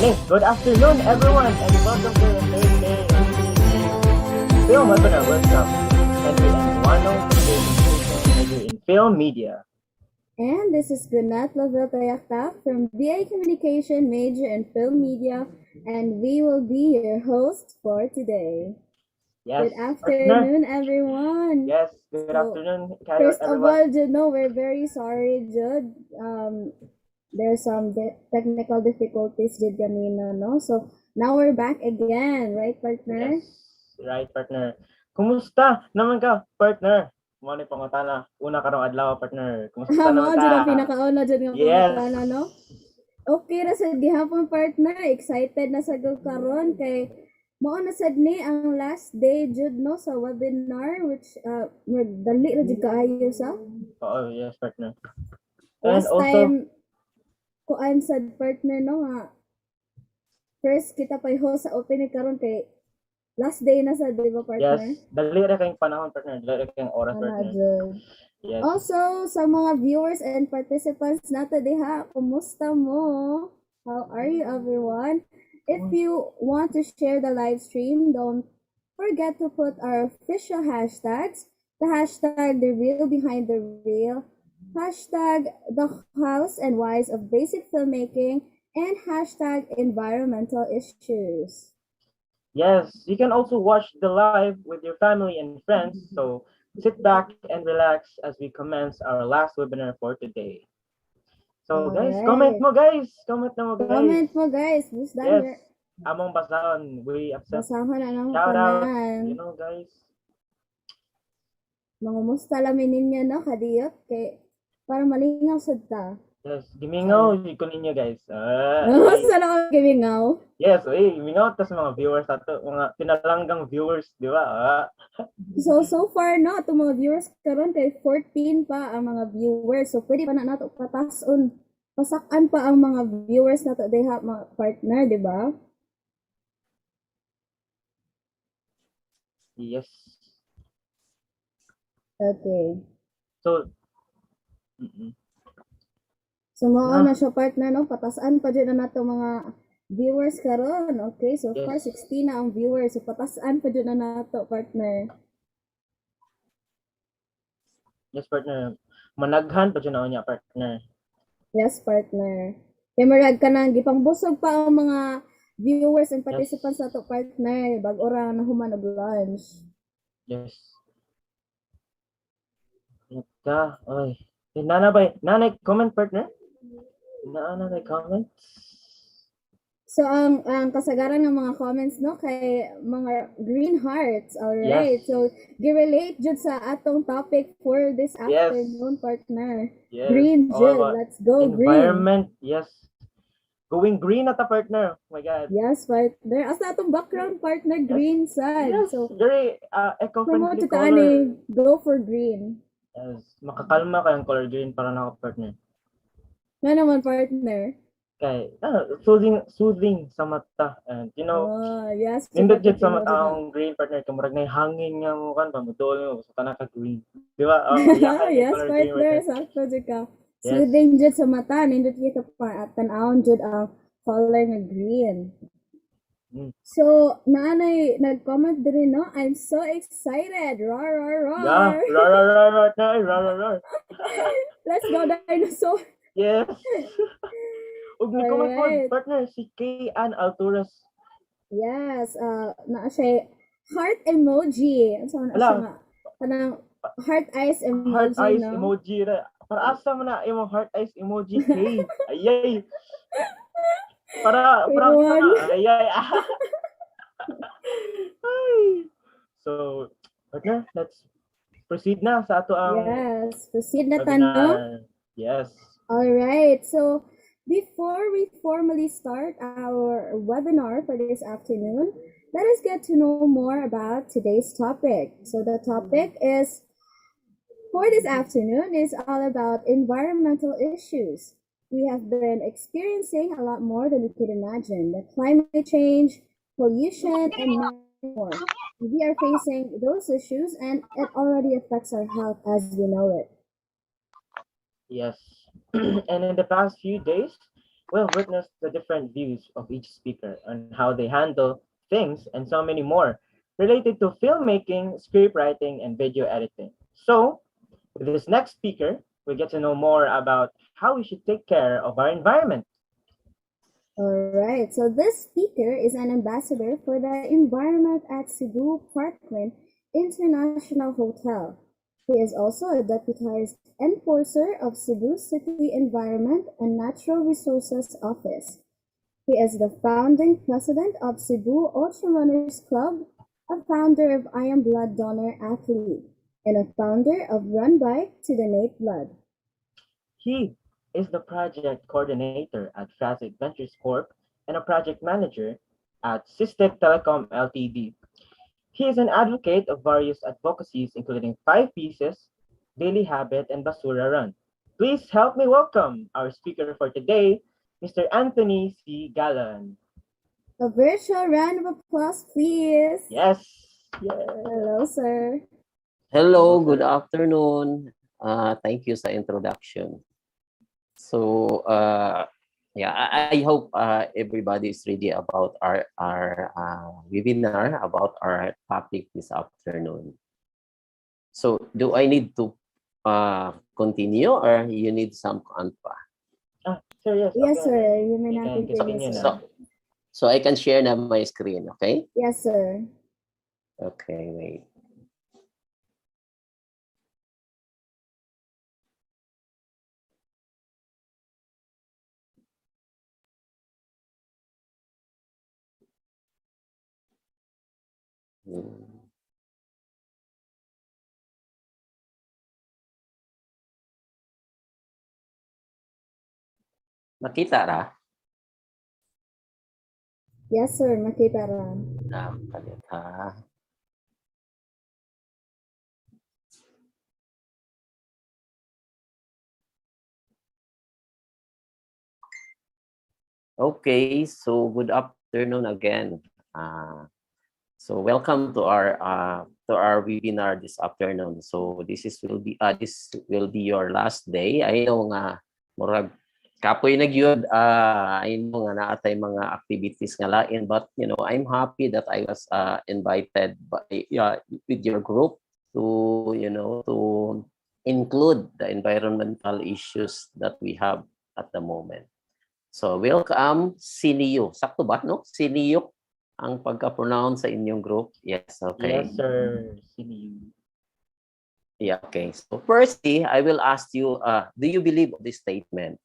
Okay, good afternoon everyone and welcome to the third day of Film Webinar Workshop centered on one of major in film media. And this is Gunat Lavelle Tayakta from BA Communication major in Film Media, and we will be your hosts for today. Yes, Good afternoon, partner. everyone. Yes, good afternoon, First of everyone. all, Jude, no, we're very sorry, Jude. There's some technical difficulties, Jude, kanina, no? So now we're back again, right, partner? Yes, right, partner. Kumusta naman ka, partner? Mo ni pangutana, una karong adlaw, partner. Kumusta naman Mo, ka? Jude, ang pinakauna, Jude, nga Yes. pangutana, no? Okay ra sad gihapon, partner, excited na sa karon kay mao na sad ni ang last day jud no sa webinar which dali ra jud kaayo sa. Oh, yes, partner. Last And also, time kuan sad partner no nga first kita pa host sa opening karon kay last day na sa di ba partner? yes, dali ra kayong panahon, partner. Dali ra kayong oras, partner. Yes. Also, sa mga viewers and participants nato diha, kumusta mo? How are you, everyone? If you want to share the live stream, don't forget to put our official hashtags. The hashtag The Real Behind the Real, hashtag The Hows and Whys of Basic Filmmaking, and hashtag Environmental Issues. Yes, you can also watch the live with your family and friends. So sit back and relax as we commence our last webinar for today. So guys, comment mo guys. Comment na mo guys. Comment mo guys. Who's that here? Among basahon, we accept. Basahon na ng Shout out, kanan. you know guys. Mangumusta lamin ninyo no kadiyot kay para malingaw sad ta. Yes, gimingaw ko ninyo guys. Sana ako gimingaw. Yes, gimingaw tas mga viewers ato, mga pinalanggang viewers, di ba? So far no, to mga viewers karon kay 14 pa ang mga viewers. So pwede pa na nato patason. Pasakan pa ang mga viewers nato diha mga partner, di ba? Yes. Okay. So So mao na siya partner no, patasan pa dyan na nato mga viewers karon. Okay, so far 16 na ang viewers. So patasan pa dyan na nato partner. Yes, partner. Managhan pa dyan na niya, partner. Yes, partner. Kaya marag ka nang gipangbusog pa ang mga viewers and participants sa to partner bago ra na human og lunch. Yes. Ika, oy. Nanay comment, partner? Nanay comment? So ang kasagaran ng mga comments no kay mga green hearts, all right. Yes. So gi-relate jud sa atong topic for this afternoon, partner. Yes. Green jud, let's go environment, green. yes. Going green at a partner. Oh my God. Yes, partner. Asa atong background partner green side. Yes. So very eco-friendly color. Ani, go for green. Yes, makakalma kayang color green para na partner. Nga naman partner. Kay soothing sa mata, and you know, yes, nindot jud sa mata ang green, partner, kamurag na hangin nga mo kan pamudol mo sa tanaka green, di ba? Yes, partner, sakto jud ka. Soothing jud sa mata, nindot kita pa tan-awon jud ang color nga green. So, naanay nag-comment din no? I'm so excited. Roar, roar, roar. Yeah, roar. Let's go dinosaur. Yes. Ug ni comment po, partner, si K.Ann Alturas. Yes, naa siya heart emoji. Ano sa nga? Kanang heart eyes emoji, heart eyes no? emoji ra. Para asa man na imong heart eyes emoji kay. Ayay. Para ayay. So, partner, let's proceed na sa ato ang Yes, proceed na tanong. Yes. All right. So, before we formally start our webinar for this afternoon, let us get to know more about today's topic. So the topic is for this afternoon is all about environmental issues. We have been experiencing a lot more than we could imagine. The climate change, pollution, and more. We are facing those issues and it already affects our health as we know it. Yes. And in the past few days, We'll witness the different views of each speaker on how they handle things and so many more related to filmmaking, scriptwriting, and video editing. So, with this next speaker, we get to know more about how we should take care of our environment. All right, so this speaker is an ambassador for the environment at Cebu Parkland International Hotel. He is also a deputized enforcer of Cebu City Environment and Natural Resources Office. He is the founding president of Cebu Ultrarunners Club, a founder of I Am Blood Donor Athlete, and a founder of Run Bike to Donate Blood. He is the project coordinator at Facet Ventures Corp and a project manager at System Telecom Ltd. He is an advocate of various advocacies, including Five Pieces, Daily Habit, and Basura Run. Please help me welcome our speaker for today, Mr. Anthony C. Gallan. A virtual round of applause, please. Yes. Yeah. Hello, sir. Hello, good afternoon. Thank you sa introduction. So, yeah, I hope everybody is ready about our webinar about our topic this afternoon. So, do I need to continue or you need some pa? Sir, yes. Yes, okay. sir. You may not can continue, continue sir. now. So, I can share na my screen, okay? Yes, sir. Okay, wait. Makita ra? Yes, sir. Makita ra. Kalit ha. Okay, so good afternoon again. So welcome to our webinar this afternoon. So this will be your last day. I know nga murag kapoy na gyud. I know nga naatay mga activities nga lain, but you know I'm happy that I was invited by with your group to to include the environmental issues that we have at the moment. So, welcome, CINE U. Sakto ba, no? CINE U ang pagka-pronounce sa inyong group. Yes, okay. Yes, sir. CINE U. Yeah, okay. So, firstly, I will ask you, do you believe this statement?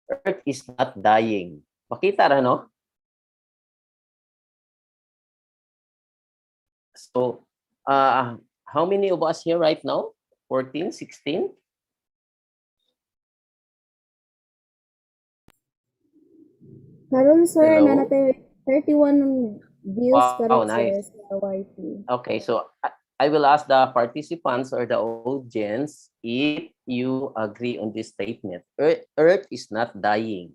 Earth is not dying. Makita ra, no? So, how many of us here right now? 14, 16? Karon, sir, Hello? nanatay 31 views Wow, karon, nice. sir, sa YT. Okay, so I will ask the participants or the audience if you agree on this statement. Earth is not dying.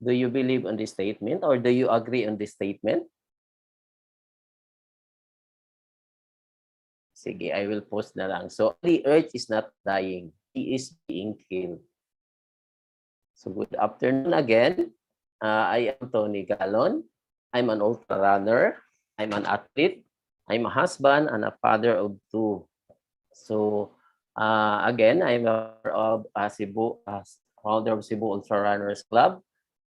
Do you believe on this statement or do you agree on this statement? Sige, I will post na lang. So, the Earth is not dying. He is being killed. So, good afternoon again. I am Tony Galon. I'm an ultra runner. I'm an athlete. I'm a husband and a father of two. So, again, I'm a founder of Cebu Ultra Runners Club.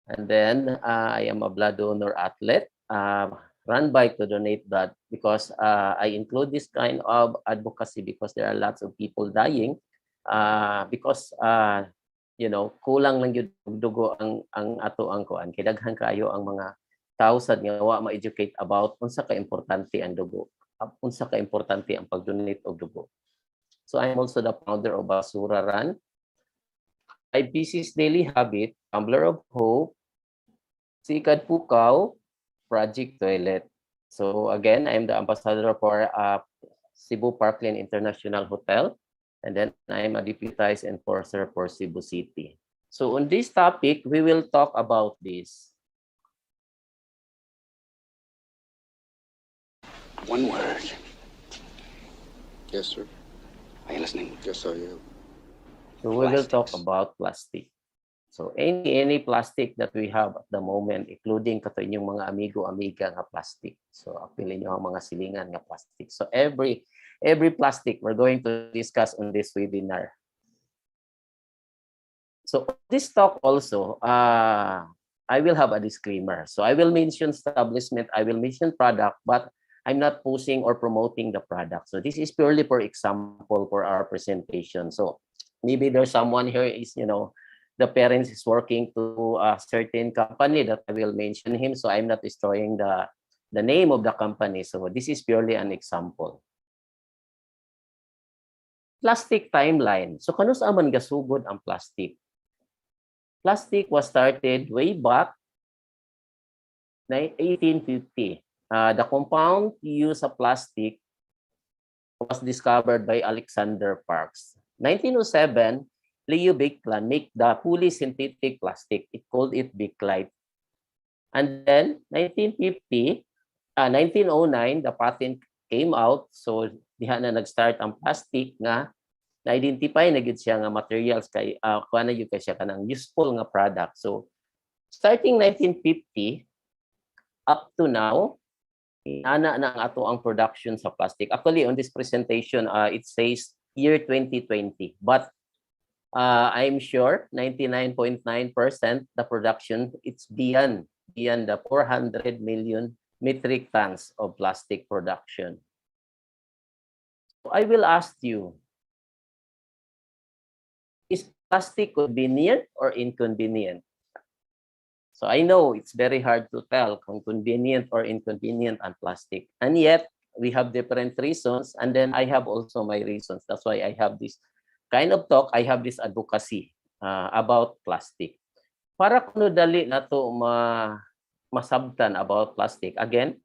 And then I am a blood donor athlete. Run Bike to Donate Blood because I include this kind of advocacy because there are lots of people dying because kulang lang yung dugo ang ato ang kuan kay daghan kayo ang mga tao sad nga wa ma-educate about unsa ka importante ang dugo, unsa ka importante ang pag-donate og dugo. So I'm also the founder of Basura Run, IPC's Daily Habit, Tumbler of Hope, Sikad Pukaw, Project Toilet. So again, I'm the ambassador for Cebu Parkland International Hotel, and then I'm a deputized enforcer for Cebu City. So on this topic, we will talk about this. One word. Yes, sir. Are you listening? Yes, I am. So we will talk Plastics. about plastic. So any plastic that we have at the moment, including kato inyong mga amigo-amiga nga plastic. So apilin nyo ang mga silingan nga plastic. So every plastic we're going to discuss on this webinar. So this talk also, I will have a disclaimer. So I will mention establishment, I will mention product, but I'm not pushing or promoting the product. So this is purely for example for our presentation. So maybe there's someone here is, the parents is working to a certain company that I will mention him. So I'm not destroying the name of the company. So this is purely an example. Plastic timeline. So kano sa man gasugod ang plastic? Plastic was started way back 1850. The compound used of plastic was discovered by Alexander Parks. 1907, Leo Baekeland made the fully synthetic plastic. It called it Bakelite. And then 1909, the patent came out. So diha na nag-start ang plastic nga na-identify na gid siya nga materials kay kuha na gyud kay siya kanang useful nga product. So starting 1950 up to now, ana na ang ato ang production sa plastic. Actually on this presentation it says year 2020, but I'm sure 99.9% the production it's beyond the 400 million metric tons of plastic production. So I will ask you, is plastic convenient or inconvenient? So I know it's very hard to tell kung convenient or inconvenient ang plastic. And yet, we have different reasons. And then I have also my reasons. That's why I have this kind of talk. I have this advocacy about plastic. Para kuno dali na to masabtan about plastic. Again,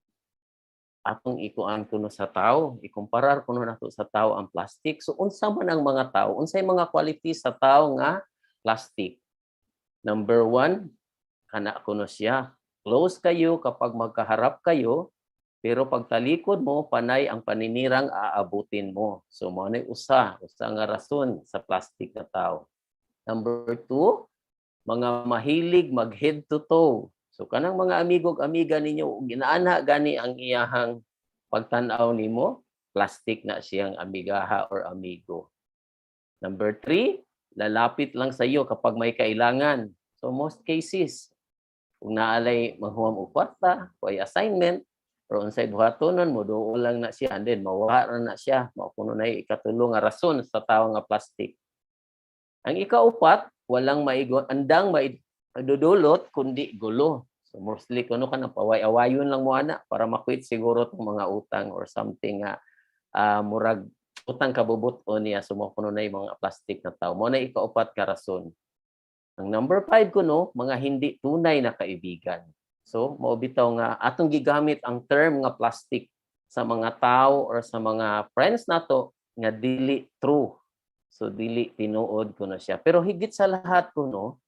atong ikuan kuno sa tao, ikumparar kuno nato sa tao ang plastic. So unsa man ang mga tao, unsay mga qualities sa tao nga plastic? Number 1, kana kuno siya. Close kayo kapag magkaharap kayo, pero pag talikod mo, panay ang paninirang aabutin mo. So mo na usa nga rason sa plastic na tao. Number 2, mga mahilig mag head to toe. So kanang mga amigo-amiga ninyo ginaana gani ang iyahang pagtan-aw nimo, plastic na siyang amigaha or amigo. Number 3, lalapit lang sa iyo kapag may kailangan. So most cases, kung naalay maghuwam og kwarta, o assignment, or unsay buhatonon mo doon lang na siya and then mawala na siya, mao kuno nay ikatulong nga rason sa tawo nga plastic. Ang ikaupat, walang andang maidudulot kundi gulo. So mostly kuno ka nang paway-awayon lang mo ana para makwit siguro tong mga utang or something nga murag utang kabubuton niya sumo kuno nay mga plastic na tawo. Mo na ikaupat ka rason. Ang number 5 kuno, mga hindi tunay na kaibigan. So mao bitaw nga atong gigamit ang term nga plastic sa mga tao or sa mga friends nato nga dili true. So dili tinuod kuno siya. Pero higit sa lahat kuno,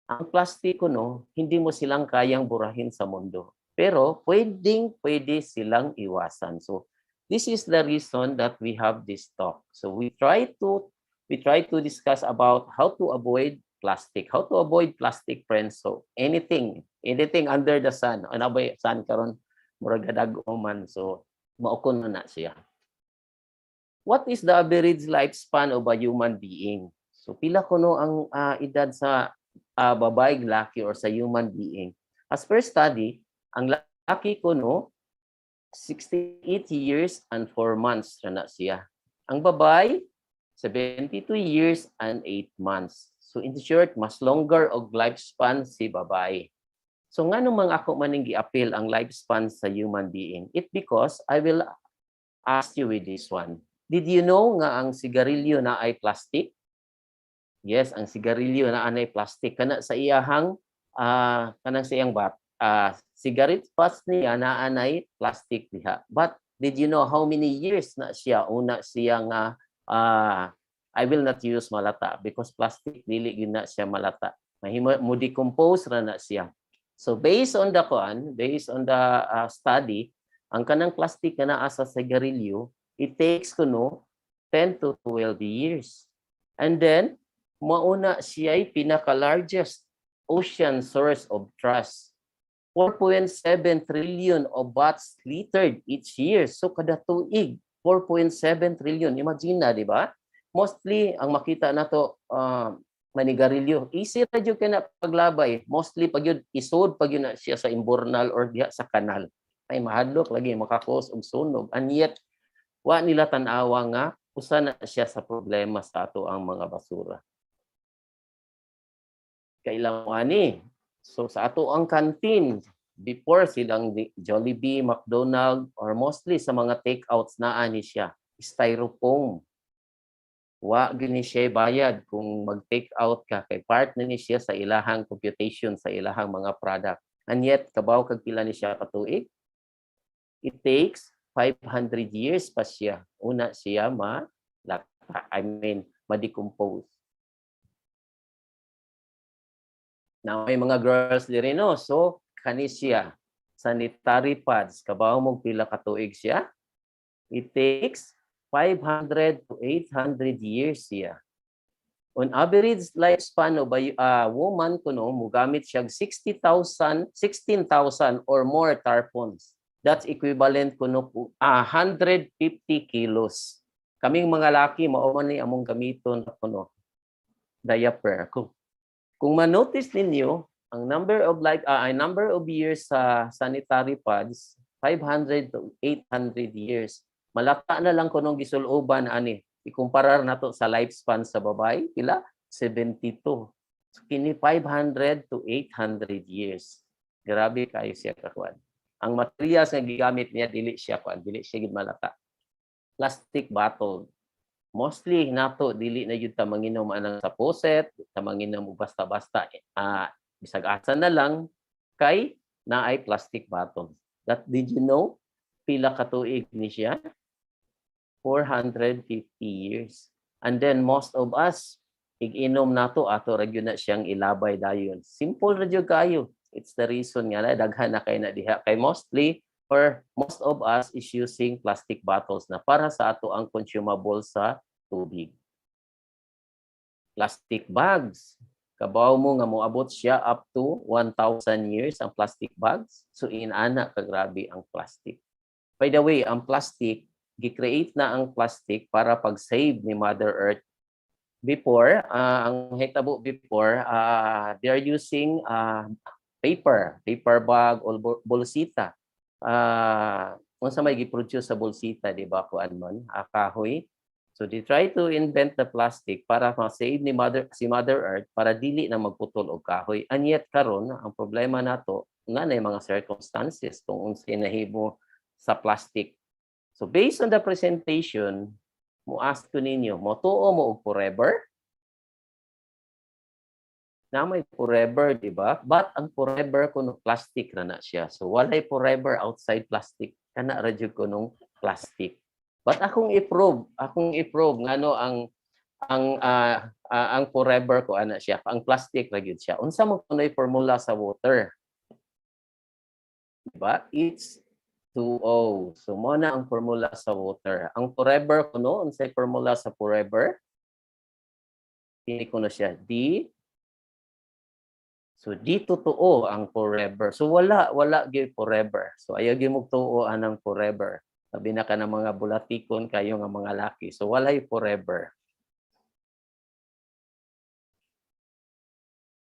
ang plastic kuno hindi mo silang kayang burahin sa mundo. Pero pwede silang iwasan. So this is the reason that we have this talk. So we try to discuss about how to avoid plastic, how to avoid plastic, friends. So anything under the sun, ano ba sun karon murag gadag-o man. So maukon na siya. What is the average lifespan of a human being? So pila kuno ang edad sa babae, laki or sa human being? As per study, ang laki kuno 68 years and 4 months na siya. Ang babae 72 years and 8 months. So in short, mas longer og lifespan si babae. So ngano man ako maning gi-appeal ang lifespan sa human being? It because I will ask you with this one. Did you know nga ang sigarilyo na ay plastic? Yes, ang sigarilyo na anay plastic. Kana sa iyahang kanang sa iyang cigarette butts niya na anay plastic diha. But did you know how many years na siya una siya nga I will not use malata because plastic dili gyud na siya malata. Mahimo mo decompose ra na siya. So based on the study, ang kanang plastic na naa sa sigarilyo, it takes kuno 10 to 12 years. And then Mauna siya ay pinaka-largest ocean source of trash. 4.7 trillion of bots littered each year. So kada tuig, 4.7 trillion. Imagine na, di ba? Mostly, ang makita na to, manigarilyo. Easy na dyan ka na paglabay. Mostly, pag yun, isod, pag yun na siya sa imbornal or diha sa kanal. Ay, mahadlok lagi, makakos og sunog. And yet, wa nila tanawa nga, usa na siya sa problema sa ato ang mga basura. Kailangan ni. So sa ato ang canteen, before silang Jollibee, McDonald's, or mostly sa mga takeouts na ani siya, styrofoam. Wa gini siya bayad kung mag-take out ka kay part na ni siya sa ilahang computation sa ilahang mga product. And yet kabaw kag pila ni siya katuig. It takes 500 years pa siya una siya ma-decompose. Now may mga girls diri no, so kani siya sanitary pads kabaw mo pila ka tuig siya. It takes 500 to 800 years siya. On average lifespan of a woman kuno mogamit siya 16,000 or more tarpons. That's equivalent kuno 150 kilos. Kaming mga laki mao man ni among gamiton kuno diaper. Kung ma-notice ninyo, ang number of years sa sanitary pads 500 to 800 years. Malata na lang kunong gisuloban ani. Ikumparar nato sa lifespan sa babae, pila 72. So, kini 500 to 800 years. Grabe kayo siya kakuan. Ang materials nga gigamit niya dili siya gid malata. Plastic bottle. Mostly nato dili na yun ta manginom anang sa poset, ta manginom basta-basta bisag asa na lang kay naay plastic bottle. That did you know? Pila ka tuig ni siya? 450 years. And then most of us ig-inom nato ato ra gyud na siyang ilabay dayon. Simple ra gyud kayo. It's the reason nga na daghan na kay na diha kay mostly or most of us is using plastic bottles na para sa ato ang consumable sa tubig. Plastic bags. Kabaw mo nga moabot siya up to 1,000 years ang plastic bags. So inana ka grabe ang plastic. By the way, ang plastic, gi-create na ang plastic para pag-save ni Mother Earth. Before, ang hitabo before, they are using paper bag o bolsita. Unsa may gi-produce sa bolsita, di ba, kuan man, kahoy. So they try to invent the plastic para ma-save ni si Mother Earth para dili na magputol og kahoy. And yet karon ang problema nato nga na mga circumstances kung unsay nahimo sa plastic. So based on the presentation, mo ask ko ninyo, mo tuo mo og forever? Na may forever, di ba? But ang forever kuno plastic na siya. So walay forever outside plastic. Kana ra jud kunong plastic. But akong i-prove ngano ang forever ko ana siya. Ang plastic ra gyud siya. Unsa mo kunoy formula sa water? Diba? It's 2O. So mo na ang formula sa water. Ang forever kuno unsay formula sa forever? Pili ko na siya D. So D totoo ang forever. So wala gyud forever. So ayaw gyud mo tuo anang forever. Sabi na ka ng mga bulatikon kayo nga mga laki. So walay forever.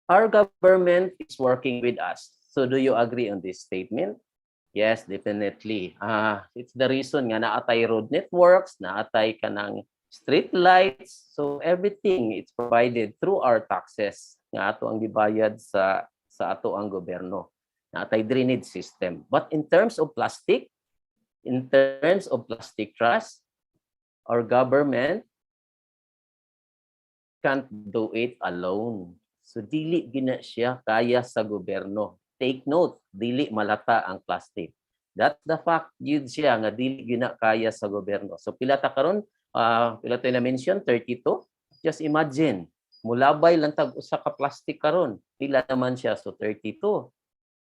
Our government is working with us. So do you agree on this statement? Yes, definitely. It's the reason nga naatay road networks, naatay ka ng street lights. So everything is provided through our taxes nga ato ang gibayad sa ato ang gobyerno. Naatay drainage system. But in terms of plastic trash, our government can't do it alone. So dili gina siya kaya sa gobyerno. Take note, dili malata ang plastic. That's the fact yun siya nga dili gina kaya sa gobyerno. So pila ta karon? Pila tayo na mention 32. Just imagine, mulabay lang tag usa ka plastic karon. Pila naman siya? So 32.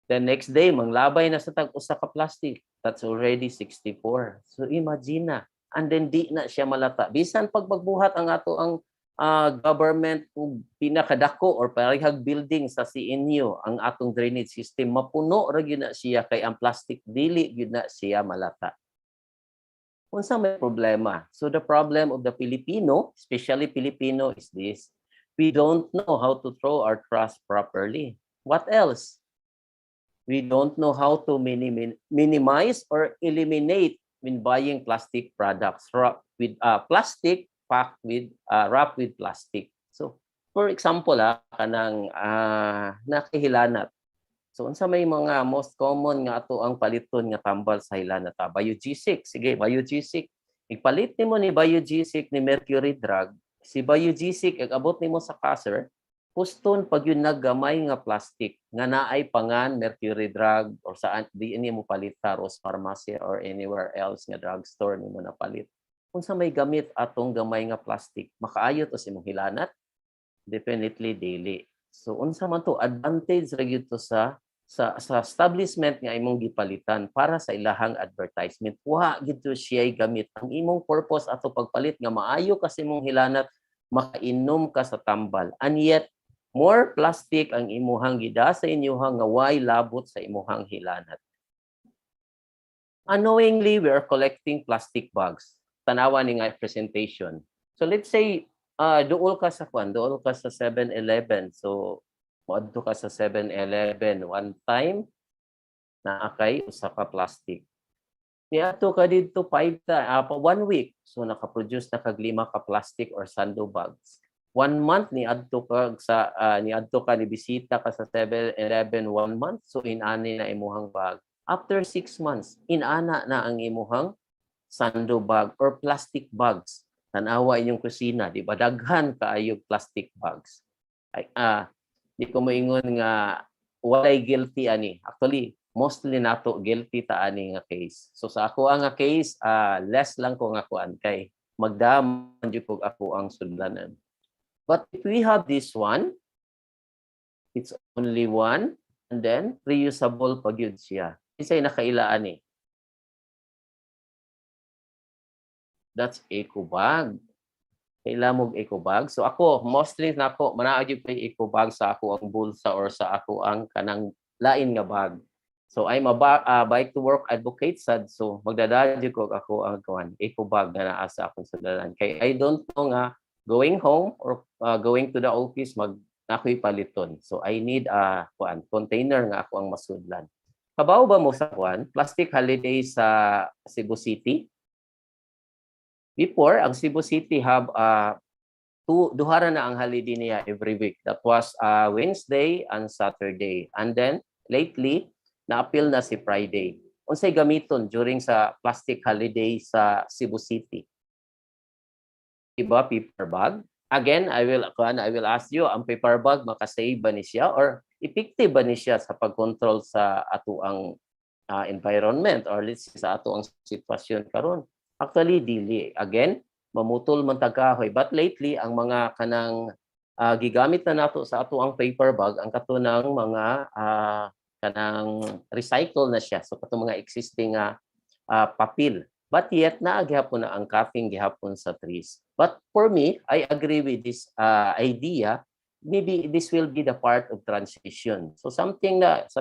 The next day, manglabay na sa tag usa ka plastic. That's already 64. So imagine na. And then di na siya malata. Bisan pag magbuhat ang ato ang government ug pinakadako or parehag building sa CNU ang atong drainage system mapuno ra gyud na siya kay ang plastic dili gyud na siya malata. Unsa may problema? So the problem of the Filipino, especially Filipino, is this: we don't know how to throw our trash properly. What else? We don't know how to minimize or eliminate when buying plastic products wrapped with plastic packed with wrapped with plastic. So, for example, kanang nakahilanat. So, unsa may mga most common nga ato ang paliton nga tambal sa hilanat? Biogesic. Sige, biogesic. Igpalit nimo ni biogesic ni mercury drug. Si biogesic ag-abot nimo sa caser, puston pag yun naggamay nga plastic nga naay pangan mercury drug or saan di ini mo palit sa Ross Pharmacy or anywhere else nga drugstore nimo na palit. Unsa may gamit atong gamay nga plastic, makaayo to sa imong hilanat? Definitely dili. So unsa man to advantage ra gyud to sa establishment nga imong gipalitan para sa ilahang advertisement. Wa gyud to siya gamit ang imong purpose ato pagpalit nga maayo kasi imong hilanat, makainom ka sa tambal. And yet more plastic ang imuhang gida sa inyuhang nga way labot sa imuhang hilanat. Unknowingly, we are collecting plastic bags. Tanawa ni nga presentation. So let's say duol ka sa 7-Eleven. So moadto ka sa 7-Eleven one time na akay usa ka plastic. Niadto ka didto 1 week. So nakaproduce na kag 5 ka plastic or sando bags. 1 month niadto ka ni bisita ka sa 7-Eleven 1 month, so inani na imuhang bag. After 6 months, inana na ang imuhang sando bag or plastic bags. Tanawa inyong kusina, di ba daghan kaayo plastic bags. Ay di ko moingon nga walay guilty ani. Actually, mostly nato guilty ta ani nga case. So sa ako nga case, less lang ko nga kuan kay magdaman jud ko ako ang sudlanan. But if we have this one, it's only one, and then reusable pag yun siya. Isa'y nakailaan eh. That's eco bag. Kailan mo eco bag? So ako, mostly na ako, manaagyo pa eco bag sa ako ang bulsa or sa ako ang kanang lain nga bag. So I'm a bike to work advocate sad. So magdadadyo ko ako ang eco bag na naa sa akong sadalan. Kay I don't know nga going home or going to the office nakoy paliton. So I need a container nga ako ang masudlan. Kabaw ba mo sa plastic holiday sa Cebu City? Before, ang Cebu City have duhara na ang holiday niya every week. That was Wednesday and Saturday. And then lately, na-appeal na si Friday. Unsay gamiton during sa plastic holiday sa Cebu City? Diba, paper bag? Again, I will ask you, ang paper bag makasave ba ni siya or effective ba ni siya sa pag-control sa ato ang environment or let's say sa ato ang sitwasyon karon? Actually, dili. Again, mamutol man tagahoy. But lately, ang mga kanang gigamit na nato sa ato ang paper bag, ang katunang mga kanang recycle na siya. So, katong mga existing papel. But yet, naagihapon na ang cutting gihapon sa trees. But for me, I agree with this idea. Maybe this will be the part of transition. So something na,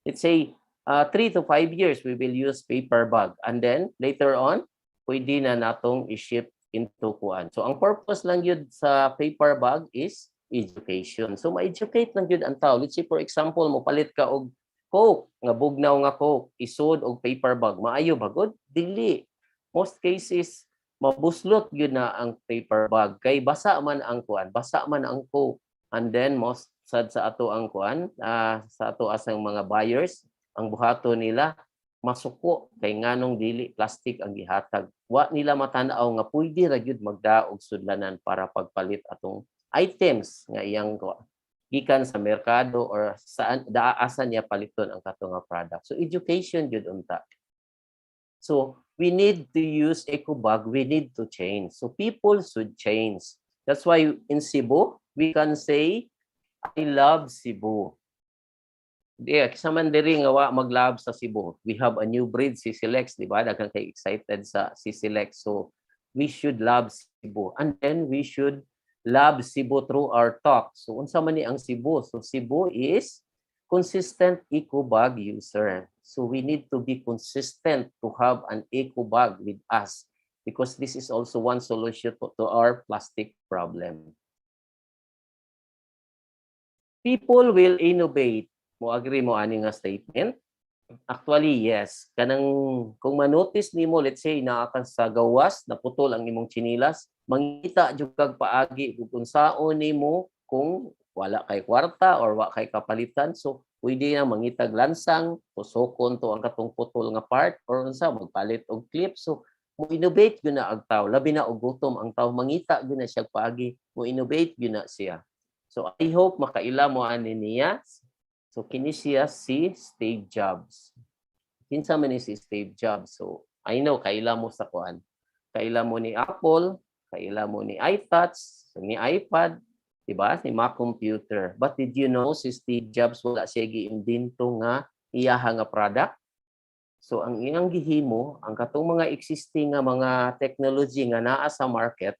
let's say, 3 to 5 years, we will use paper bag. And then, later on, pwede na natong i-ship into kuan. So ang purpose lang yun sa paper bag is education. So ma-educate lang yun ang tao. Let's say, for example, mo palit ka og Coke, nga bugnaw nga Coke, isod og paper bag, maayo ba gud? Dili. Most cases, mabuslot yun na ang paper bag. Kay basa man ang kuan, basa man ang Coke. And then, most sad sa ato ang kuan, sa ato asang mga buyers, ang buhato nila, masuko. Kay nganong dili, plastic ang gihatag. Wa nila matanaw nga pwede ra gyud magdaog sudlanan para pagpalit atong items nga iyang gikan sa merkado or saan daasan niya paliton ang kato nga product. So education jud unta. So we need to use eco bag, we need to change. So people should change. That's why in Cebu, we can say, I love Cebu. Kisa man diri nga wa mag-love sa Cebu. We have a new breed, CICILEX, di ba? Daghang kay excited sa CICILEX. So we should love Cebu. And then we should love Cebu through our talk. So unsa man ni ang Cebu? So Cebu is consistent eco bag user. So we need to be consistent to have an eco bag with us because this is also one solution to our plastic problem. People will innovate. Mo agree mo ani nga statement? Actually, yes. Kanang kung manotice nimo, let's say naa ka sa gawas, naputol ang imong chinilas, mangita jud kag paagi kung unsaon nimo kung wala kay kwarta or wa kay kapalitan. So pwede na mangitag lansang, tusokon to ang katong putol nga part or unsa magpalit og clip. So mo innovate gyud na ang tawo, labi na og gutom ang tawo, mangita gyud na siya paagi, mo innovate gyud na siya. So I hope makaila mo ani niya. So kini siya si Steve Jobs. Kinsa man ni si Steve Jobs? So I know kaila mo sa kuan. Kaila mo ni Apple, kaila mo ni iTouch, ni iPad, di ba? Ni Mac computer. But did you know si Steve Jobs wala siya giimbento nga iyaha nga product? So ang iyang gihimo, ang katong mga existing nga mga technology nga naa sa market,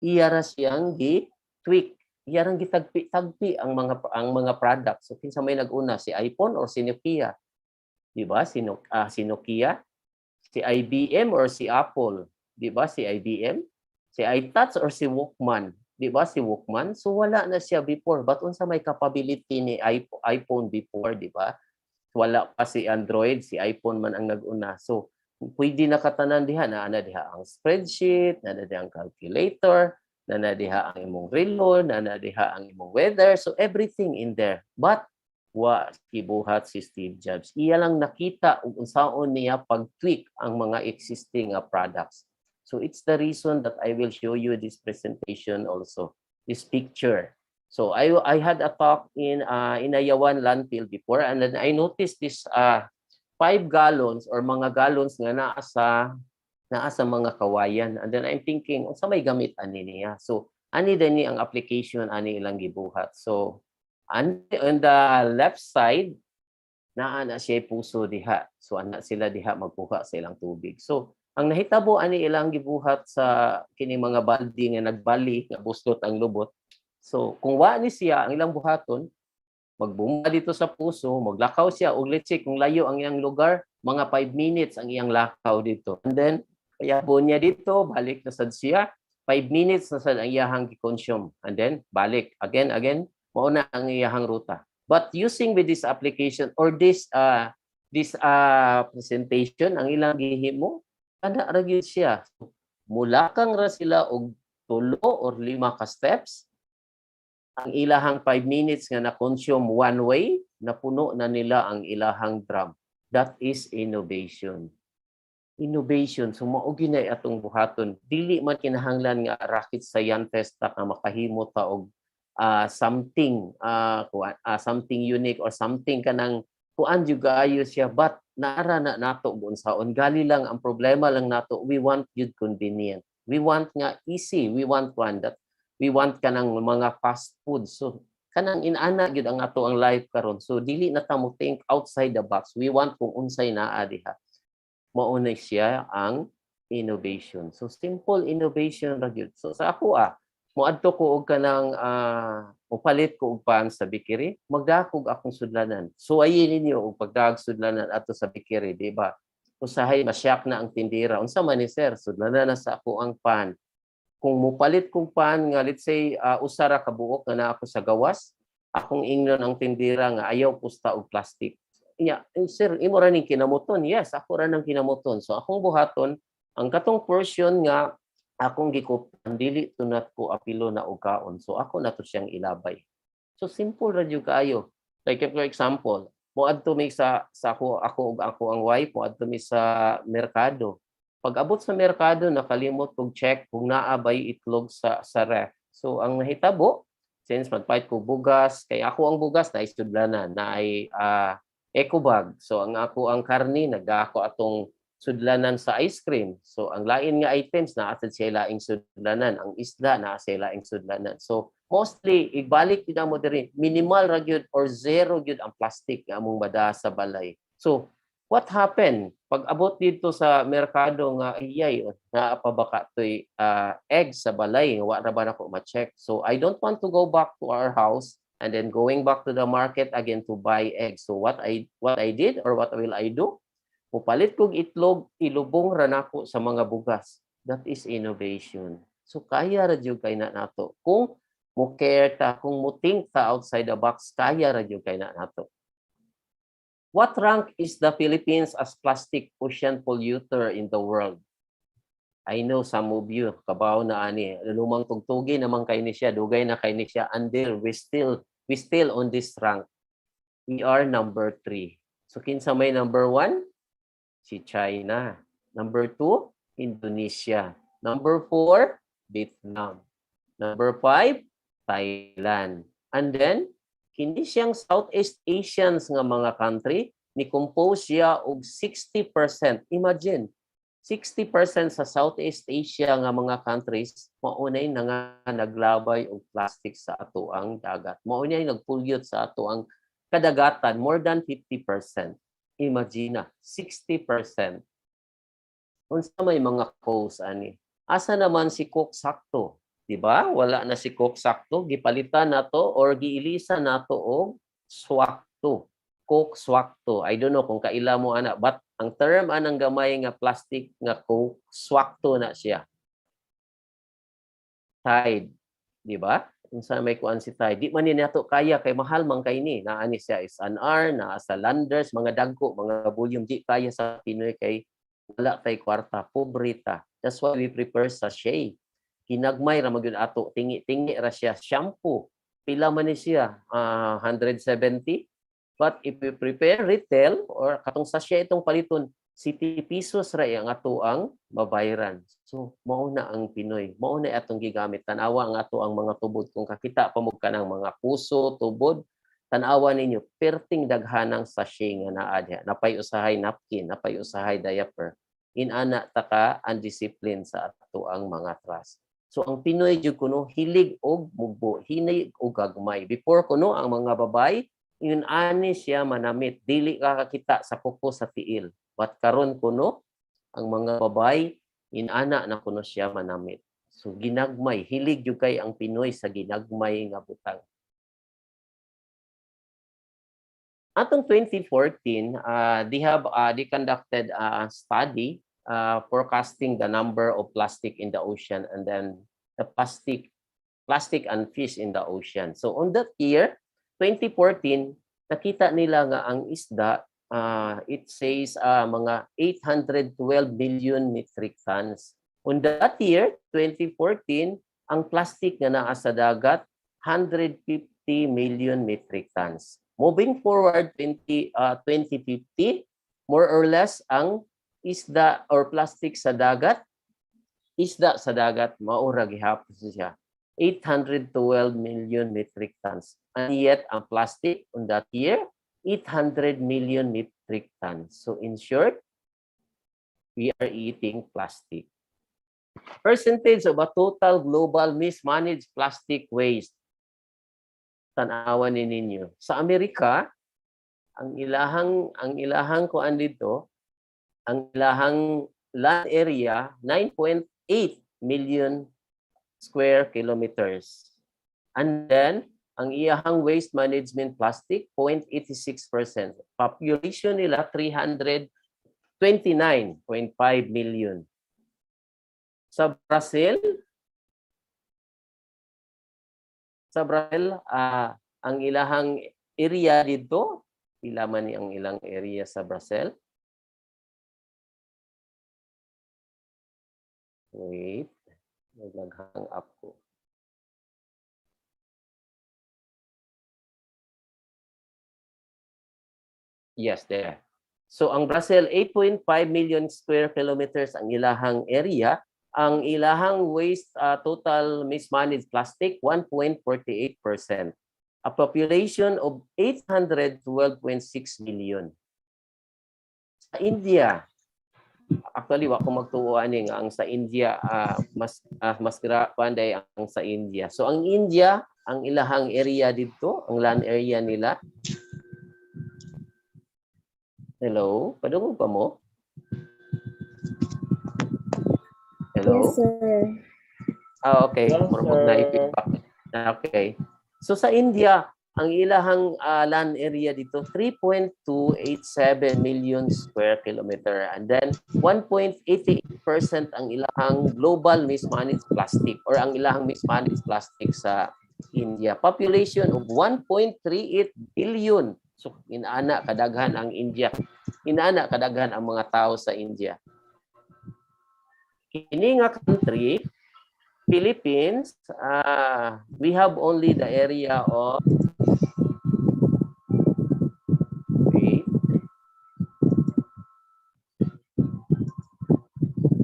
iya ra siyang gi-tweak. Iya rang gitagpi-tagpi ang mga products. So kinsa may nag-una, si iPhone or si Nokia? Di ba? Si Nokia, si IBM or si Apple? Di ba? Si IBM, si iTouch or si Walkman? Di ba? Si Walkman. So wala na siya before. But unsa may capability ni iPhone before, di ba? Wala pa si Android, si iPhone man ang nag-una. So pwede na katanan diha na diha ang spreadsheet, na diha ang calculator, na diha ang imong relo, na diha ang imong weather. So everything in there. But wa gibuhat si Steve Jobs. Iya lang nakita ug unsaon niya pag-tweak ang mga existing products. So it's the reason that I will show you this presentation also, this picture. So I had a talk in Ayawan landfill before, and then I noticed this 5 gallons or mga gallons nga naa sa mga kawayan. And then I'm thinking, unsa may gamit ani niya? So ani din ni ang application ani ilang gibuhat. So on the left side, naa na siya puso diha. So ana sila diha magkuha sa ilang tubig. So ang nahitabo ani ilang gibuhat sa kini mga baldi nga nagbali nga buslot ang lubot. So kung wa ni siya ang ilang buhaton, magbumba dito sa puso, maglakaw siya og let's say kung layo ang iyang lugar, mga 5 minutes ang iyang lakaw dito. And then kayabo niya dito, balik na sad siya, 5 minutes na sad ang iyahang gi-consume. And then balik again, mauna ang iyahang ruta. But using with this application or this presentation, ang ilang gihimo, ana ra gyud siya. Mulakang ra sila og 3 or 5 ka steps. Ang ilahang 5 minutes nga na-consume one way, napuno na nila ang ilahang drum. That is innovation. Innovation. So mao ginay atong buhaton. Dili man kinahanglan nga rocket scientist ta ka makahimo ta og something unique or something kanang kuan jud kaayo siya, but naara na nato unsaon. Gali lang ang problema lang nato, we want jud convenient. We want nga easy, we want one that we want kanang mga fast food. So kanang inana gyud ang ato ang life karon. So dili na ta mo think outside the box. We want kung unsay naa diha. Mauna siya ang innovation. So simple innovation ra gyud. So sa ako moadto ko og kanang upalit ko og pan sa bikiri, magdakog akong sudlanan. So ayin ninyo og pagdag sudlanan ato sa bikiri, di ba? Usahay masyak na ang tindira. Unsa man ni sir, sudlanan na sa ako ang pan. Kung mupalit kong pan nga let's say usara ka buok na ako sa gawas, akong ingnon ang tindira nga ayaw pusta og plastic. Nya, sir, imo ra ning kinamoton. Yes, ako ra nang kinamoton. So akong buhaton ang katong portion nga akong gikupan dili tunat ko apilo na og kaon. So ako na to siyang ilabay. So simple ra jud kaayo. Like for example, moadto mi sa ako ang wife, moadto mi sa merkado. Pag abot sa merkado, nakalimot kong check kung naabay itlog sa ref. So ang nahitabo, since magpait ko bugas, kay ako ang bugas na isudlanan, na ay eco bag. So ang ako ang karni, nagako atong sudlanan sa ice cream. So ang lain nga items na asad siya laing sudlanan, ang isda na sa laing sudlanan. So mostly ibalik kita mo diri, minimal ra gyud or zero gyud ang plastic nga among bada sa balay. So What happened? Pag abot dito sa merkado nga iyay na pabaka toy egg sa balay, wa ra ba nako ma-check. So I don't want to go back to our house and then going back to the market again to buy eggs. So what I did or what will I do? Mupalit kog itlog, ilubong ra nako sa mga bugas. That is innovation. So kaya ra jud kay na nato. Kung mo care ta, kung mo think ta outside the box, kaya ra jud kay na nato. What rank is the Philippines as plastic ocean polluter in the world? I know some of you, kabaw na ani, lumang tugtugi naman kay ni siya, dugay na kay ni siya, until we still on this rank. We are number 3. So kinsa may number 1? Si China. Number 2, Indonesia. Number 4, Vietnam. Number 5, Thailand. And then, hindi siyang Southeast Asians nga mga country, ni compose siya og 60%. Imagine, 60% sa Southeast Asia nga mga countries, maunay na nga naglabay og plastic sa atoang dagat. Maunay nagpulyot sa atoang kadagatan, more than 50%. Imagine, 60%. Unsa may mga cause ani? Asa naman si Cook sakto? Diba? Wala na si Cook sakto, gipalitan na to or giilisa na to og swakto. Coke swakto. I don't know kung kaila mo ana, but ang term anang gamay nga plastic nga Coke swakto na siya. Tide, di ba? Unsa may kuan si Tide? Di man ni nato kaya kay mahal man kay ni. Naani siya is SNR, na sa Landers, mga dagko, mga volume di kaya sa Pinoy kay wala kay kwarta, pobreta. That's why we prepare sachet. Kinagmay ra magyud ato, tingi-tingi ra siya shampoo. Pila man ni siya? 170. But if we prepare retail or katong sachet itong paliton, 60 pesos ra ang ato ang mabayaran. So mao na ang Pinoy. Mao na atong gigamit. Tanawa ang ato ang mga tubod. Kung kakita pa mo kanang mga puso, tubod, tanawa ninyo perting daghanang sachet nga naa diha. Napay usahay napkin, napay usahay diaper. Inana taka undisciplined sa ato ang mga trust. So ang Pinoy jud kuno hilig og mugbo, hilig og gagmay. Before kuno ang mga babay, yun ani siya manamit, dili ka kakita sa kuko sa tiil. But karon kuno ang mga babay, inana na kuno siya manamit. So ginagmay, hilig jud kay ang Pinoy sa ginagmay nga butang. Atong 2014, they conducted a study forecasting the number of plastic in the ocean and then the plastic and fish in the ocean. So on that year, 2014, nakita nila nga ang isda, it says mga 812 billion metric tons. On that year, 2014, ang plastic nga naa sa dagat, 150 million metric tons. Moving forward, 2050, more or less, ang isda or plastic sa dagat, maura gihapon siya. 812 million metric tons. And yet, ang plastic on that year, 800 million metric tons. So in short, we are eating plastic. Percentage of a total global mismanaged plastic waste. Tanawan ninyo. Sa Amerika, ang ilahang kuan dito, ang ilahang land area 9.8 million square kilometers. And then ang iyahang waste management plastic 0.86%. Population nila 329.5 million. Sa Brazil, ang ilahang area dito, pila man ni ang ilang area sa Brazil? Wait, nag-hang up ko. Yes, there. So ang Brazil, 8.5 million square kilometers ang ilahang area. Ang ilahang waste total mismanaged plastic 1.48%. A population of 812.6 million. Sa India, actually wa ko magtuo ani nga ang sa India mas panday ang sa India. So ang India, ang ilahang area dito, ang land area nila Hello? Padungog pa mo? Yes, Hello? sir. Okay. Yes, Murag na sir. feedback. Okay. So sa India, ang ilahang land area dito 3.287 million square kilometer, and then 1.88% ang ilahang global mismanaged plastic or ang ilahang mismanaged plastic sa India. Population of 1.38 billion. So inaana kadaghan ang India. Inaana kadaghan ang mga tao sa India. Kini nga country, Philippines, we have only the area of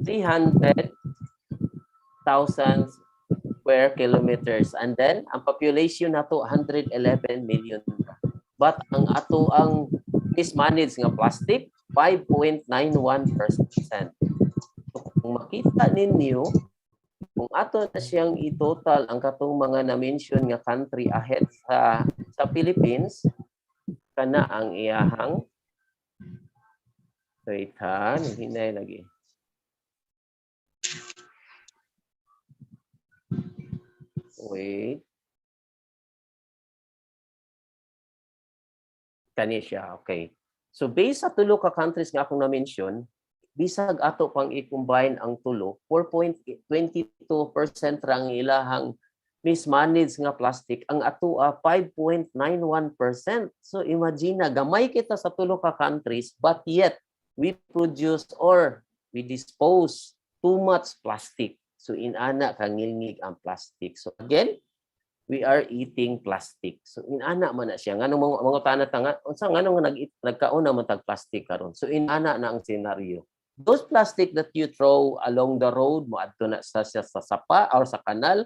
300,000 square kilometers, and then ang population nato 111 million. But ang mismanaged nga plastic 5.91%. So kung makita ninyo, kung ato na siyang i-total ang katong mga na-mention nga country ahead sa Philippines, kana ang iyahang wait ha, hinay lagi. Wait. Kani siya, okay. So based sa tulo ka countries nga akong na-mention, bisag ato pang i-combine ang tulo, 4.22% rang ilahang mismanaged nga plastic, ang ato 5.91%. So imagine, gamay kita sa tulo ka countries, but yet we produce or we dispose too much plastic. So inana kangilngig ang plastic. So again, we are eating plastic. So inana man na siya. Nganong mga tanat nga, unsa nganong nagkauna man tag plastic karon. So inana na ang scenario. Those plastic that you throw along the road, maadto na sa sapa or sa kanal,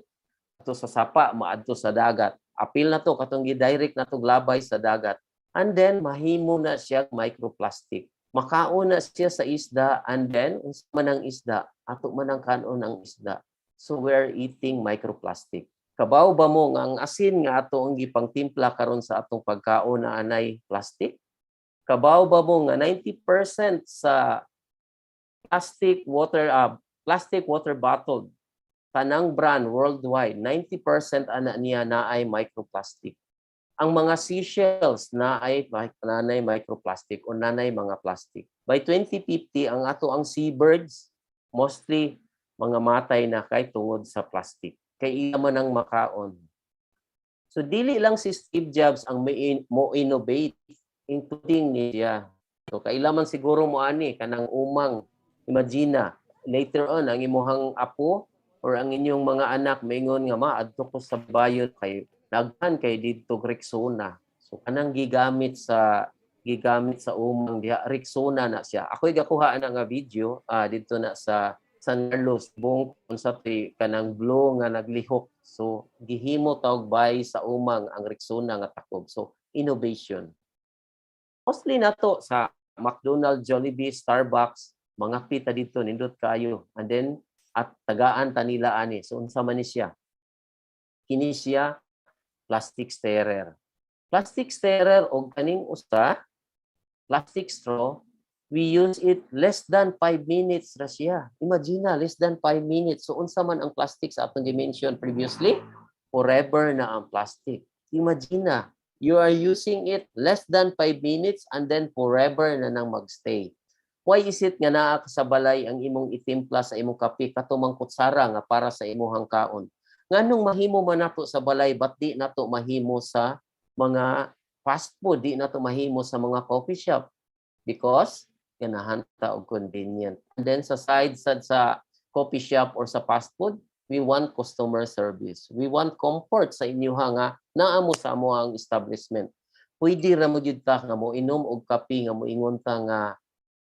ato sa sapa, maadto sa dagat. Apil na to katong gi-direct na to glabay sa dagat. And then mahimo na siya microplastic. Makauna siya sa isda, and then unsa man ang isda, ato man ang kanon ang isda. So we're eating microplastic. Kabaw ba mo nga ang asin nga ato ang gipangtimpla karon sa atong pagkaon na anay plastic? Kabaw ba mo nga 90% sa plastic water bottle kanang brand worldwide, 90% ana niya na ay microplastic. Ang mga seashells na ay nanay microplastic o nanay mga plastic. By 2050, ang ato ang seabirds, mostly mga matay na kay tungod sa plastic. Kay iya man ang makaon. So dili lang si Steve Jobs ang mo innovate, including niya. So kailaman siguro mo ani kanang umang, imagine later on ang imuhang apo or ang inyong mga anak maingon nga maadto ko sa bayon kay daghan kay didto Rexona. So kanang gigamit sa umang diha Rexona na siya. Ako'y gakuha na nga video didto na sa San Carlos bung unsa kanang blue nga naglihok. So gihimo tawag bay sa umang ang Rexona nga takob. So innovation. Mostly nato sa McDonald's, Jollibee, Starbucks, mga pita dito nindot kayo. And then at tagaan ta nila ani. So unsa man ni siya? Kini siya plastic stirrer. Plastic stirrer og kaning usa plastic straw, we use it less than 5 minutes ra siya. Imagine, less than 5 minutes. So unsa man ang plastic sa atong dimension previously, forever na ang plastic. Imagine, you are using it less than 5 minutes and then forever na nang magstay. Why is it nga naa sa balay ang imong itimpla sa imong kape katumang kutsara nga para sa imong kaon? Nganong mahimo man nato sa balay but di nato mahimo sa mga fast food, di nato mahimo sa mga coffee shop? Because ganahan ta og convenient. And then sa side sa coffee shop or sa fast food, we want customer service. We want comfort sa inyo nga naa mo sa amo ang establishment. Pwede ra mo gyud ta nga mo inom og kape nga mo ingon ta nga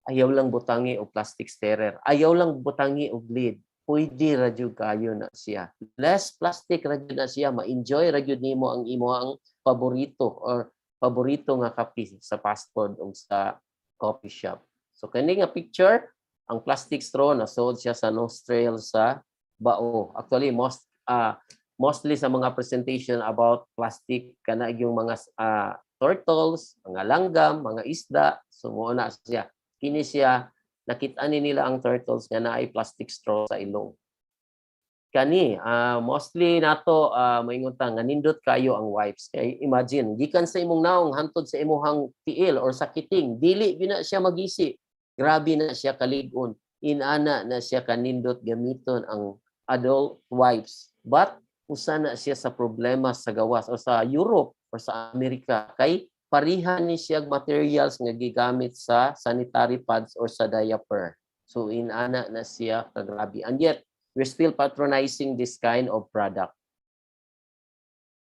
ayaw lang butangi og plastic stirrer. Ayaw lang butangi og lid. Pwede ra jud kayo na siya. Less plastic ra jud na siya. Ma-enjoy ra jud nimo ang imong paborito or paborito nga kape sa fast food o sa coffee shop. So kani nga picture, ang plastic straw na sold siya sa nostril sa bao. Actually mostly sa mga presentation about plastic kana yung mga turtles, mga langgam, mga isda. So muna siya. Kini siya, nakita ni nila ang turtles nga na ay plastic straw sa ilong. Kani, mostly nato mainguntan nga nindot kayo ang wipes. Kay imagine, gikan sa imong naong hantod sa imong tiil or sakiting, dili gyud na siya magisi. Grabe na siya kaligon. Inana na siya kanindot gamiton ang adult wipes. But usa na siya sa problema sa gawas o sa Europe or sa Amerika kay parihan ni siya materials nga gigamit sa sanitary pads or sa diaper. So inana na siya kagrabe. And yet we're still patronizing this kind of product.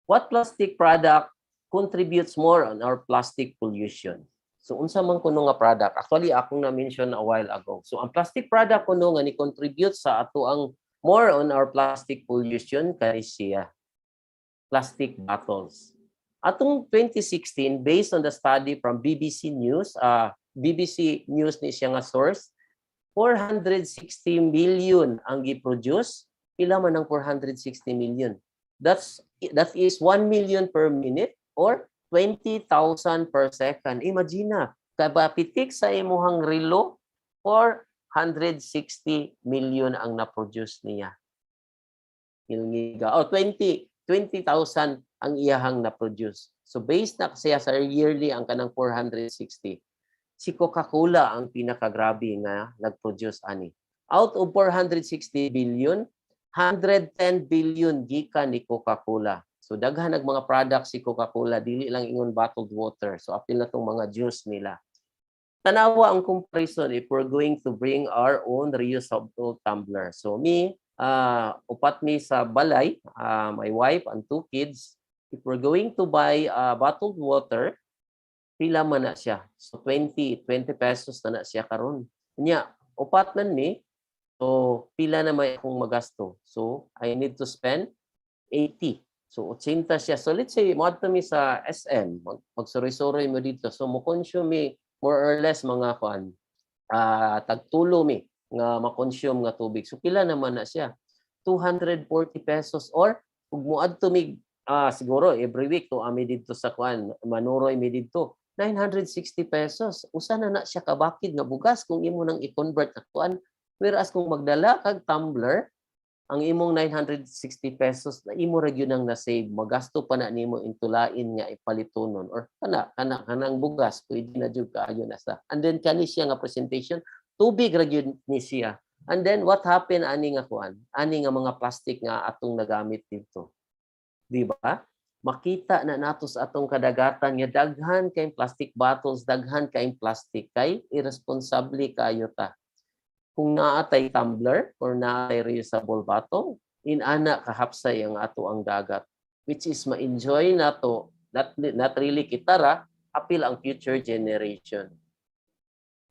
What plastic product contributes more on our plastic pollution? So unsa man kuno nga product? Actually akong na-mention a while ago. So ang plastic product kuno nga ni contribute sa ato ang more on our plastic pollution kay siya plastic bottles. Atong 2016 based on the study from BBC News, BBC News ni siya nga source, 460 million ang gi-produce. Pila man ang 460 million? That is 1 million per minute or 20,000 per second. Imagine na, kabapitik sa imuhang relo, 460 million ang na-produce niya. Oh, 20,000 ang iyahang na-produce. So based na siya sa yearly ang kanang 460. Si Coca-Cola ang pinakagrabe nga nag-produce ani. Out of 460 billion, 110 billion gikan ni Coca-Cola. So daghan nag mga products si Coca-Cola, dili lang ingon bottled water. So apil na tong mga juice nila. Tanawa ang comparison if we're going to bring our own reusable tumbler. So me, upat mi sa balay, my wife and 2 kids. If we're going to buy bottled water, pila man na siya. So 20 pesos na siya karon. Nya, upat man mi, so pila na may akong magasto. So I need to spend 80. So 80 siya. So let's say mo adto mi sa SM, magsuroy-suroy mo dito. So mo consume mi more or less mga tagtulo mi nga ma-consume nga tubig. So pila naman na siya? 240 pesos or ug mo adto mi siguro every week to ami didto sa manuroy mi didto 960 pesos. Usa na siya kabakid nga bugas kung imo nang i-convert na kuan. Whereas kung magdala kag tumbler, ang imong 960 pesos na imo ra gyud nang na-save, magasto pa na nimo intulain nga ipalitonon or kanang bugas pwede na jud kaayo na sa. And then kani siya nga presentation, tubig ra gyud ni siya. And then what happened ani nga kuan? Ani nga mga plastic nga atong nagamit dito. Di ba? Makita na nato sa atong kadagatan nga daghan kay plastic bottles, daghan kay plastic kay irresponsible kayo ta. Kung naatay tumbler or naatay reusable bottle, inana kahapsay ang ato ang dagat, which is ma-enjoy nato, not really kitara, apil ang future generation.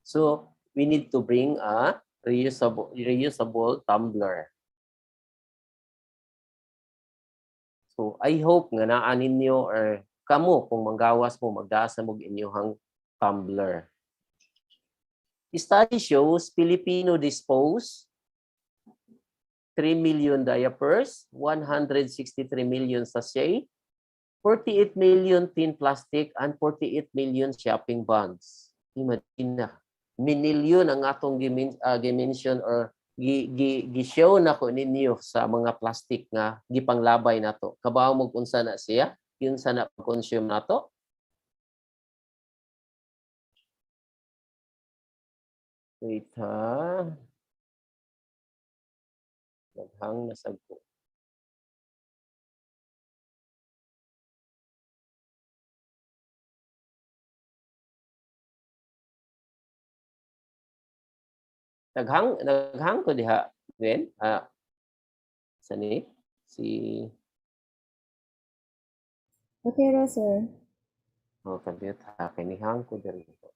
So we need to bring a reusable tumbler. So I hope nga naa ninyo or kamo kung manggawas mo magdasa mo inyong tumbler. Study shows Filipino dispose 3 million diapers, 163 million sachet, 48 million tin plastic, and 48 million shopping bags. Imagine na. Minilyon ang atong gimension or gi-show na ko ninyo sa mga plastic nga gipanglabay nato. Kabaw mo kung sana siya, yun sana consume nato. Wait ha. Naghang nasag ko. Naghang ko diha. Then, sani? Si... Okay ra, sir. Oh, kabiyot ha. Kinihang ko dito.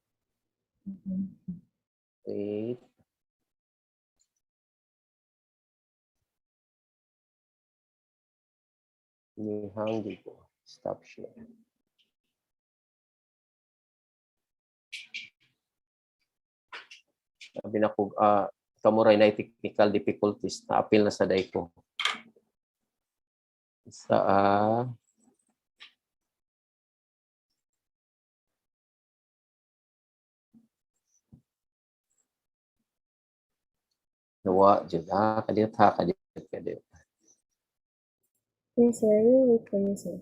Wait. Kinihang dito. Stop share. Sabi na ko, kamuray na technical difficulties na appeal na sa day ko. Sa Nawa, Jud, ha, kadit. Yes, sir. We'll wait for you, sir.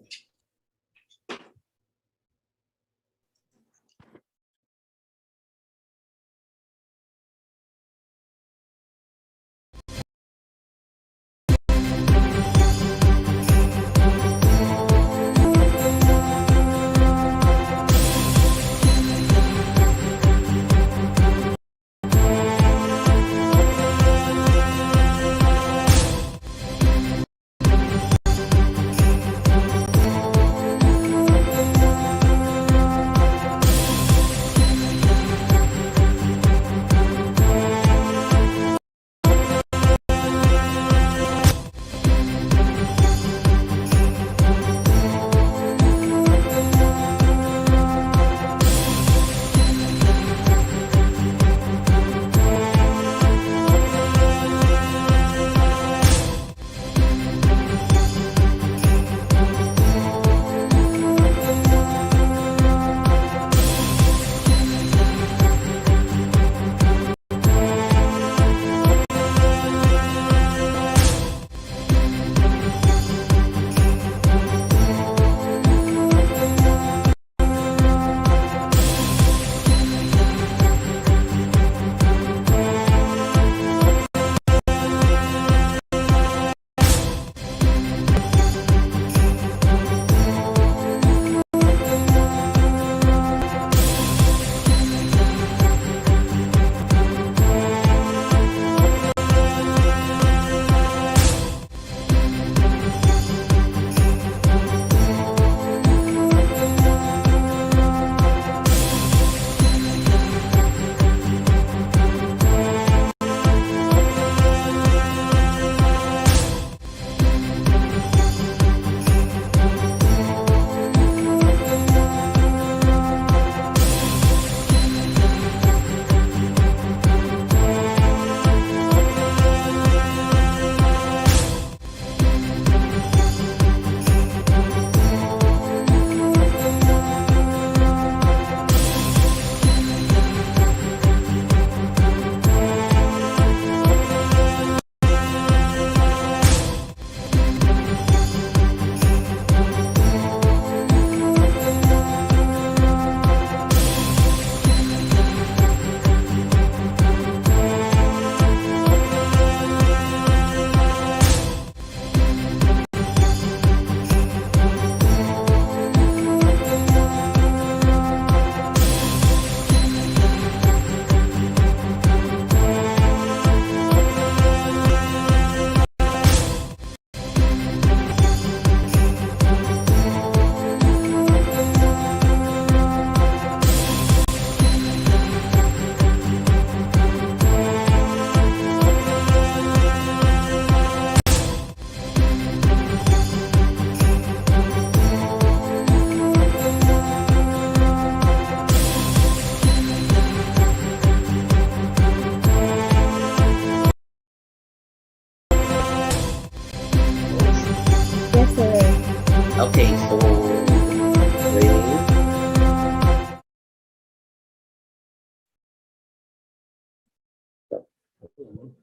Yes, sir. Okay, so training.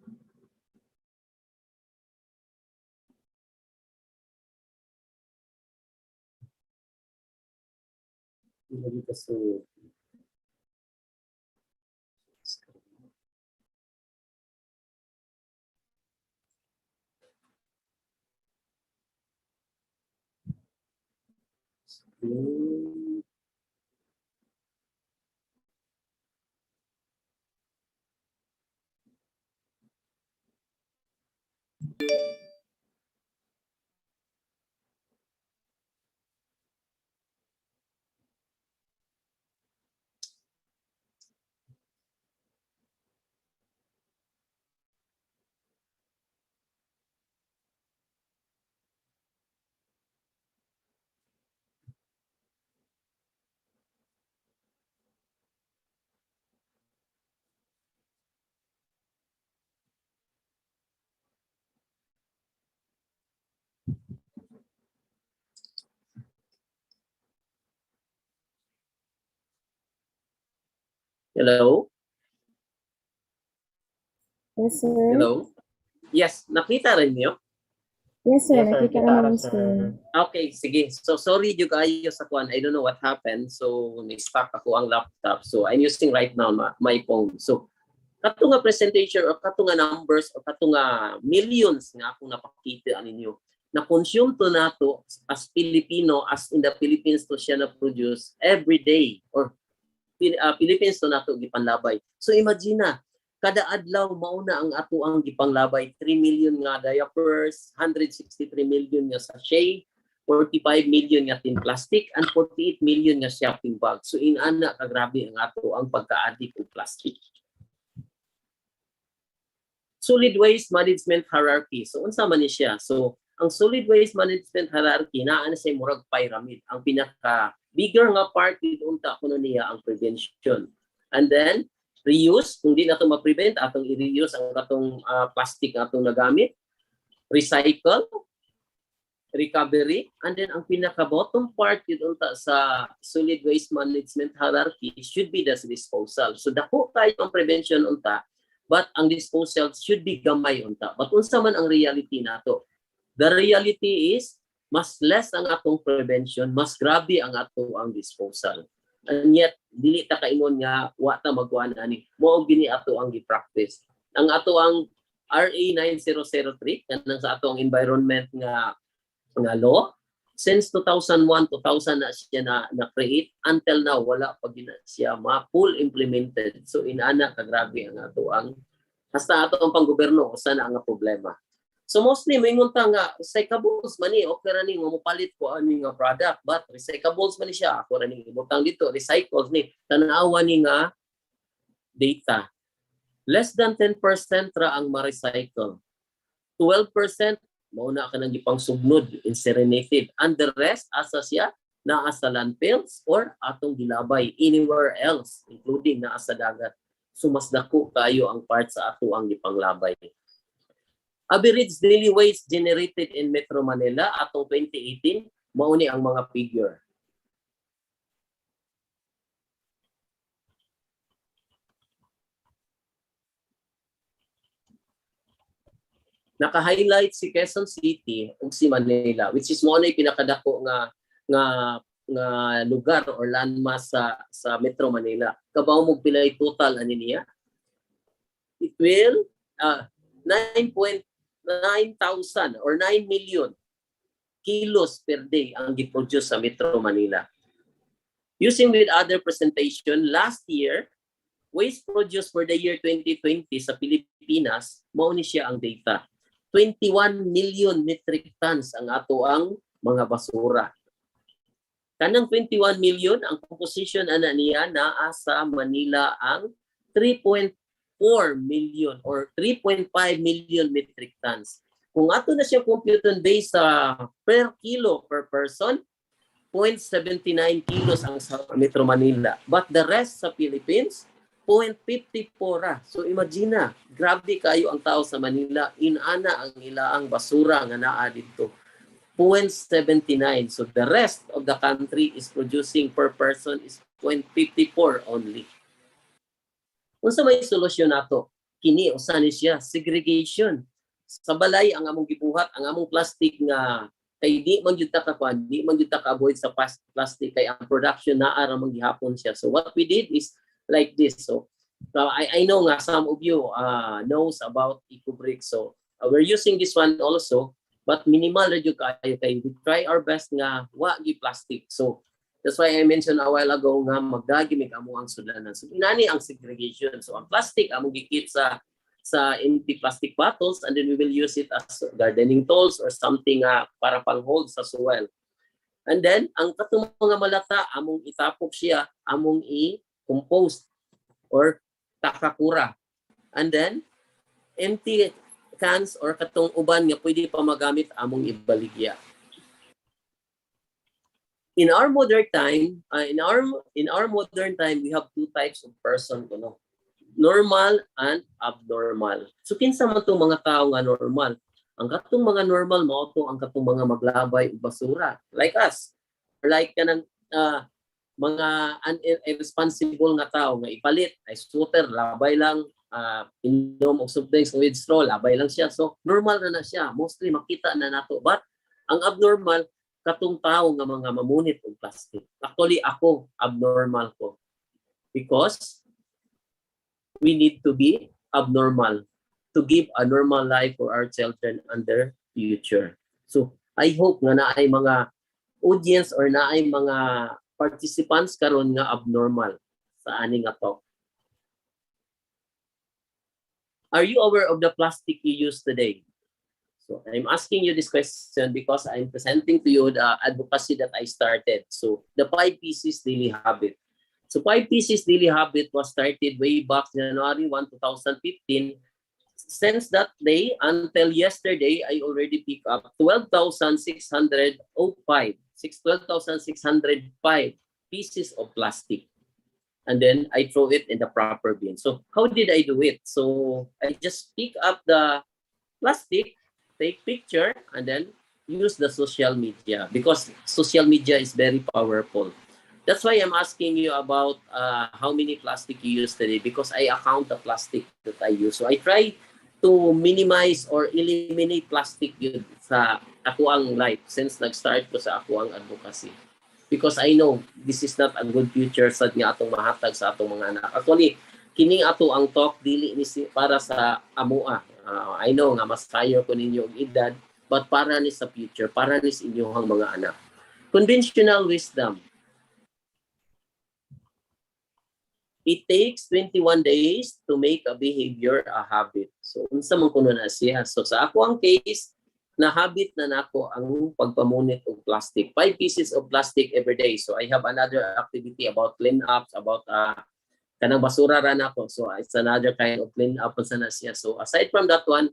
Hindi kasi screen. Hello? Yes, sir. Hello? Yes, nakita rin niyo? Yes, sir. Yes, sir. Nakita Kita naman ra, yung screen. sir. Okay, sige. So sorry yung kayo sa kwan. I don't know what happened. So ni-stuck ako ang laptop. So I'm using right now my phone. So kato nga presentation or kato nga numbers or kato nga millions nga akong napakita ninyo na consume to nato as Filipino, as in the Philippines to siya na produce every day or Philippines to nato gipanlabay. So imagine na, kada adlaw mauna ang ato ang gipanglabay 3 million nga diapers, 163 million nga sachet, 45 million nga tin plastic, and 48 million nga shopping bag. So inana ka grabe ang ato ang pagka-addict og plastic. Solid waste management hierarchy. So unsa man ni siya? So ang solid waste management hierarchy naa na say murag pyramid. Ang pinaka bigger nga part unta kuno niya ang prevention. And then reuse, kung di nato ma-prevent atong i-reuse ang atong plastic nga atong nagamit. Recycle, recovery, and then ang pinaka bottom part unta sa solid waste management hierarchy should be the disposal. So dako tayo ang prevention unta, but ang disposal should be gamay unta. But unsa man ang reality nato? The reality is mas less ang atong prevention, mas grabe ang ato ang disposal. And yet dili ta kaingon nga wa ta magkuan ani. Mao gini ato ang gi-practice. Ang ato ang RA 9003 kanang sa ato ang environment nga law since 2001 2000 na siya na create until now wala pa gina siya ma-full implemented. So inana ka grabe ang ato ang hasta ato ang panggobyerno usa na ang problema. So mostly mingon ta nga recyclables man ni okay ra ni nga mopalit ko ani nga product but recyclables man ni siya ako ra ni ibutang dito recycles ni tan-awa ni nga data. Less than 10% ra ang ma-recycle. 12% mao na ka nang gipang sugnod incinerated and the rest asa siya naa sa landfills or atong gilabay anywhere else including naa sa dagat. So mas dako kayo ang part sa ato ang gipanglabay. Average daily waste generated in Metro Manila atong 2018 mao ni ang mga figure. Naka-highlight si Quezon City ug si Manila which is mao ni pinakadako nga lugar or landmass sa Metro Manila. Kabaw mo pilay total ani niya? It will 9,000 or 9 million kilos per day ang giproduce sa Metro Manila. Using with other presentation, last year, waste produced for the year 2020 sa Pilipinas, mao ni siya ang data. 21 million metric tons ang ato ang mga basura. Kanang 21 million, ang composition ana niya naa sa Manila ang 3.4 million or 3.5 million metric tons. Kung ato na siya compute based sa per kilo per person, 0.79 kilos ang sa Metro Manila. But the rest sa Philippines, 0.54. So imagine na, grabe kayo ang tao sa Manila, inana ang ilaang basura nga naa dito. 0.79. So the rest of the country is producing per person is 0.54 only. Unsa may solusyon nato? Kini usa ni siya segregation. Sa balay ang among gibuhat ang among plastic nga kay di man jud ta kakuan, di man jud ta ka-avoid sa plastic kay ang production naa ra man gihapon siya. So what we did is like this. So I know nga some of you knows about eco-brick. So we're using this one also but minimal ra jud kayo kay we try our best nga wa gi plastic. So that's why I mentioned a while ago nga magdagimig amo ang sudlanan. So inani ang segregation. So ang plastic amo gikit sa empty plastic bottles and then we will use it as gardening tools or something para pang-hold sa soil. And then ang katong mga malata among itapok siya, among i-compost or takakura. And then empty cans or katong uban nga pwede pa magamit among ibaligya. In our modern time, we have two types of person kuno. Normal and abnormal. So kinsa man tong mga tao nga normal? Ang katong mga normal mao to ang katong mga maglabay og basura like us. Like kanang mga irresponsible nga tao nga ipalit ay scooter labay lang inom og soft drinks with straw, labay lang siya. So normal na siya. Mostly makita na nato. But ang abnormal katong tao nga mga mamunit og plastic. Actually ako abnormal ko because we need to be abnormal to give a normal life for our children and their future. So I hope nga naay mga audience or naay mga participants karon nga abnormal sa ani nga talk. Are you aware of the plastic you use today? So I'm asking you this question because I'm presenting to you the advocacy that I started. So the 5 pieces daily habit. So 5 pieces daily habit was started way back January 1, 2015. Since that day until yesterday, I already picked up 12,605 pieces of plastic. And then I throw it in the proper bin. So how did I do it? So I just pick up the plastic, take picture, and then use the social media because social media is very powerful. That's why I'm asking you about how many plastic you use today because I account the plastic that I use. So I try to minimize or eliminate plastic yun sa ako ang life since nag-start ko sa ako ang advocacy. Because I know this is not a good future sa nga atong mahatag sa atong mga anak. Actually, kining ato ang talk dili ni para sa amoa. I know nga mas kayo ko ninyo og edad, but para ni sa future, para ni sa inyong mga anak. Conventional wisdom. It takes 21 days to make a behavior a habit. So, unsa man kuno na siya. So, sa ako ang case, na habit na nako ang pagpamunit og plastic. 5 pieces of plastic every day. So, I have another activity about clean-ups, about kanang basura ra nako. So, it's another kind of clean-up sa na siya. So, aside from that one,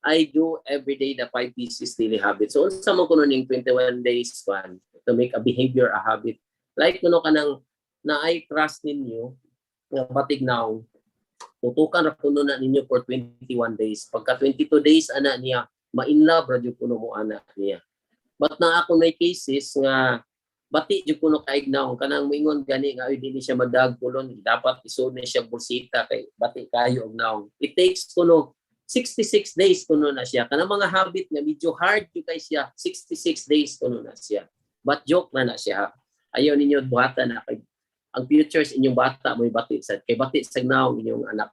I do every day the 5 pieces daily habit. So, unsa man kuno ning 21 days one to make a behavior a habit. Like kuno kanang naay trust ninyo, nga batig now, tutukan ra kuno na ninyo for 21 days. Pagka 22 days ana niya, ma-inlove ra jud kuno mo ana niya. But na ako may cases nga bati jud kuno kaignaw kanang moingon gani nga dili siya madag pulon, dapat isud ni siya bursita kay bati kayo og naong. It takes kuno 66 days kuno na siya. Kanang mga habit nga medyo hard jud kay siya, 66 days kuno na siya. But joke na siya. Ayaw ninyo buhatan na kay ang futures inyong bata mo'y bati sa kay bati sa naong inyong anak.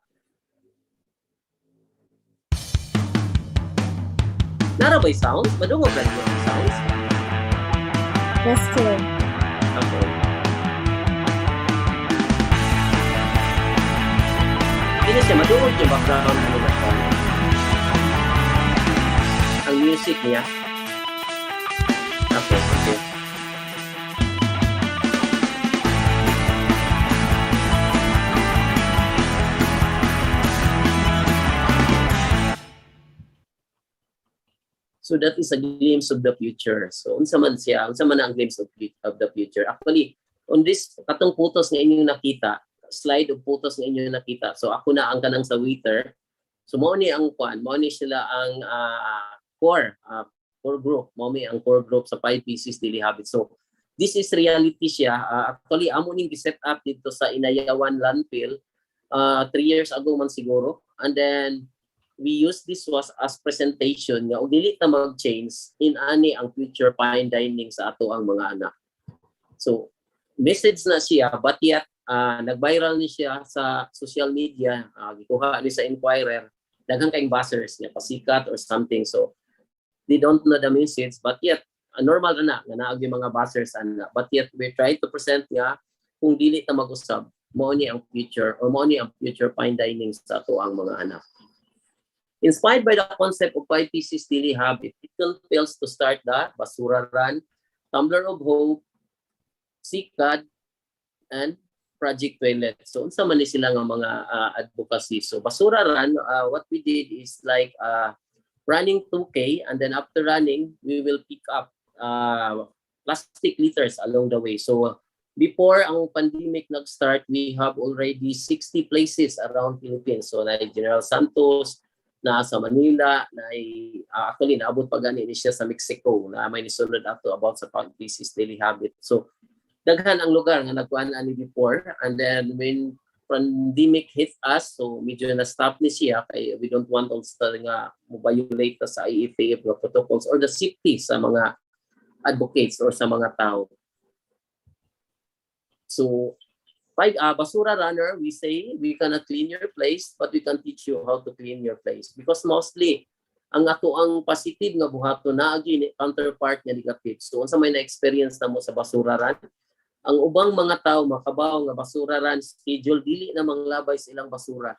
Nara ba'y sounds? Madungog lang yung sounds? That's true. Okay. Hindi siya madungog yung background ng sound. Ang music niya. Okay, okay. So that is a glimpse of the future. So unsa man siya, unsa man ang glimpse of the future. Actually, on this katong photos nga inyong nakita, slide of photos nga inyong nakita. So ako na ang kanang sa waiter. So mao ni ang kwan, mao ni sila ang core group. Mao ni ang core group sa 5 pieces daily habits. So this is reality siya. Actually amo ning gi-set up dito sa Inayawan landfill 3 years ago man siguro. And then we use this was as presentation nga og dili ta mag-change in ani ang future fine dining sa ato ang mga anak. So message na siya but yet nag-viral ni siya sa social media, gikuha ni sa Inquirer, daghang kaayong buzzers niya pasikat or something. So they don't know the message but yet normal na nga naag yung mga buzzers ana. But yet we try to present nga kung dili ta mag-usab mao ni ang future or mao ni ang future fine dining sa ato ang mga anak. Inspired by the concept of 5 pieces daily habit, it fails to start the Basura Run, Tumbler of Hope, Sikad, and Project Toilet. So, unsa man ni sila nga mga advocacy. So, Basura Run, what we did is like running 2K, and then after running, we will pick up plastic litters along the way. So, before ang pandemic nag-start, we have already 60 places around Philippines. So, na General Santos, na sa Manila, na actually naabot pa gani ni siya sa Mexico, na may nisulod ato about sa 5 pieces daily habit. So daghan ang lugar nga nagkuan ani before, and then when pandemic hit us, so medyo na-stop ni siya kay we don't want also nga mo-violate sa IFA protocols or the safety sa mga advocates or sa mga tao. So, basura runner, we say we cannot clean your place, but we can teach you how to clean your place. Because mostly, ang ato ang positive nga buhato na agi counterpart nga negative. So, unsa may na-experience na mo sa basura run, ang ubang mga tao makabaw nga basura run schedule dili na manglabay silang basura.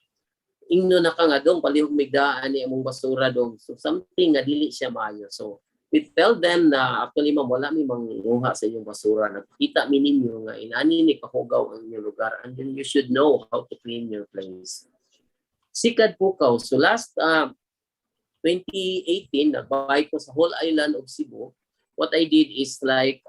Ingno na ka nga dong palihog migdaan ni among basura dong. So, something nga dili siya maayo. So, we tell them na actually ma'am, wala mi manguha sa inyong basura. Nakita mi ninyo nga inani ni kahugaw ang inyong lugar, and then you should know how to clean your place. Sikad Pukaw. So last 2018, nagbay ko sa whole island of Cebu. What I did is like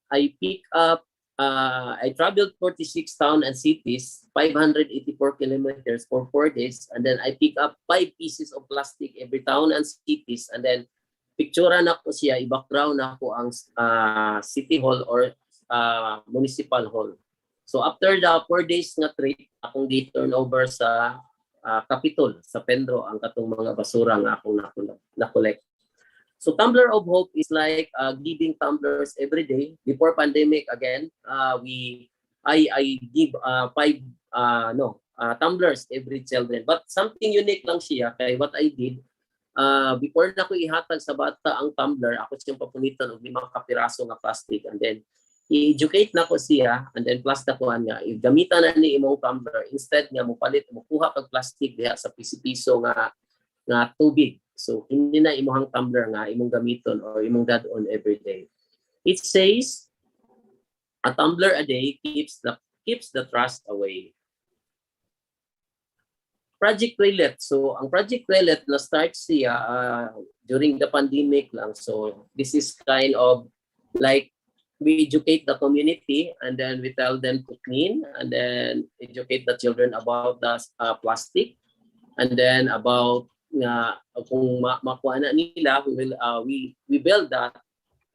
I pick up I traveled 46 towns and cities, 584 kilometers for 4 days, and then I pick up 5 pieces of plastic every town and cities, and then picturean ako siya, i-background ako ang city hall or municipal hall. So after the 4 days nga trip, akong gi-turn over sa Capitol, sa Pendro, ang katong mga basura nga akong na-collect. So Tumbler of Hope is like giving tumblers every day. Before pandemic again, I give 5 tumblers every children. But something unique lang siya kay what I did. Before na ko ihatag sa bata ang tumbler, ako siyang papunitan og 5 kapiraso nga plastic, and then i-educate na ko siya, and then plus na ko nga gamitan na ni imong tumbler instead nga mo palit mo kuha kag plastic diha sa piso nga tubig. So hindi na imong tumbler nga imong gamiton or imong dadon every day. It says a tumbler a day keeps the trust away. Project Toilet. So, ang Project Toilet na-start siya during the pandemic lang. So, this is kind of like we educate the community, and then we tell them to clean, and then educate the children about the plastic, and then about kung makuha na nila, we build that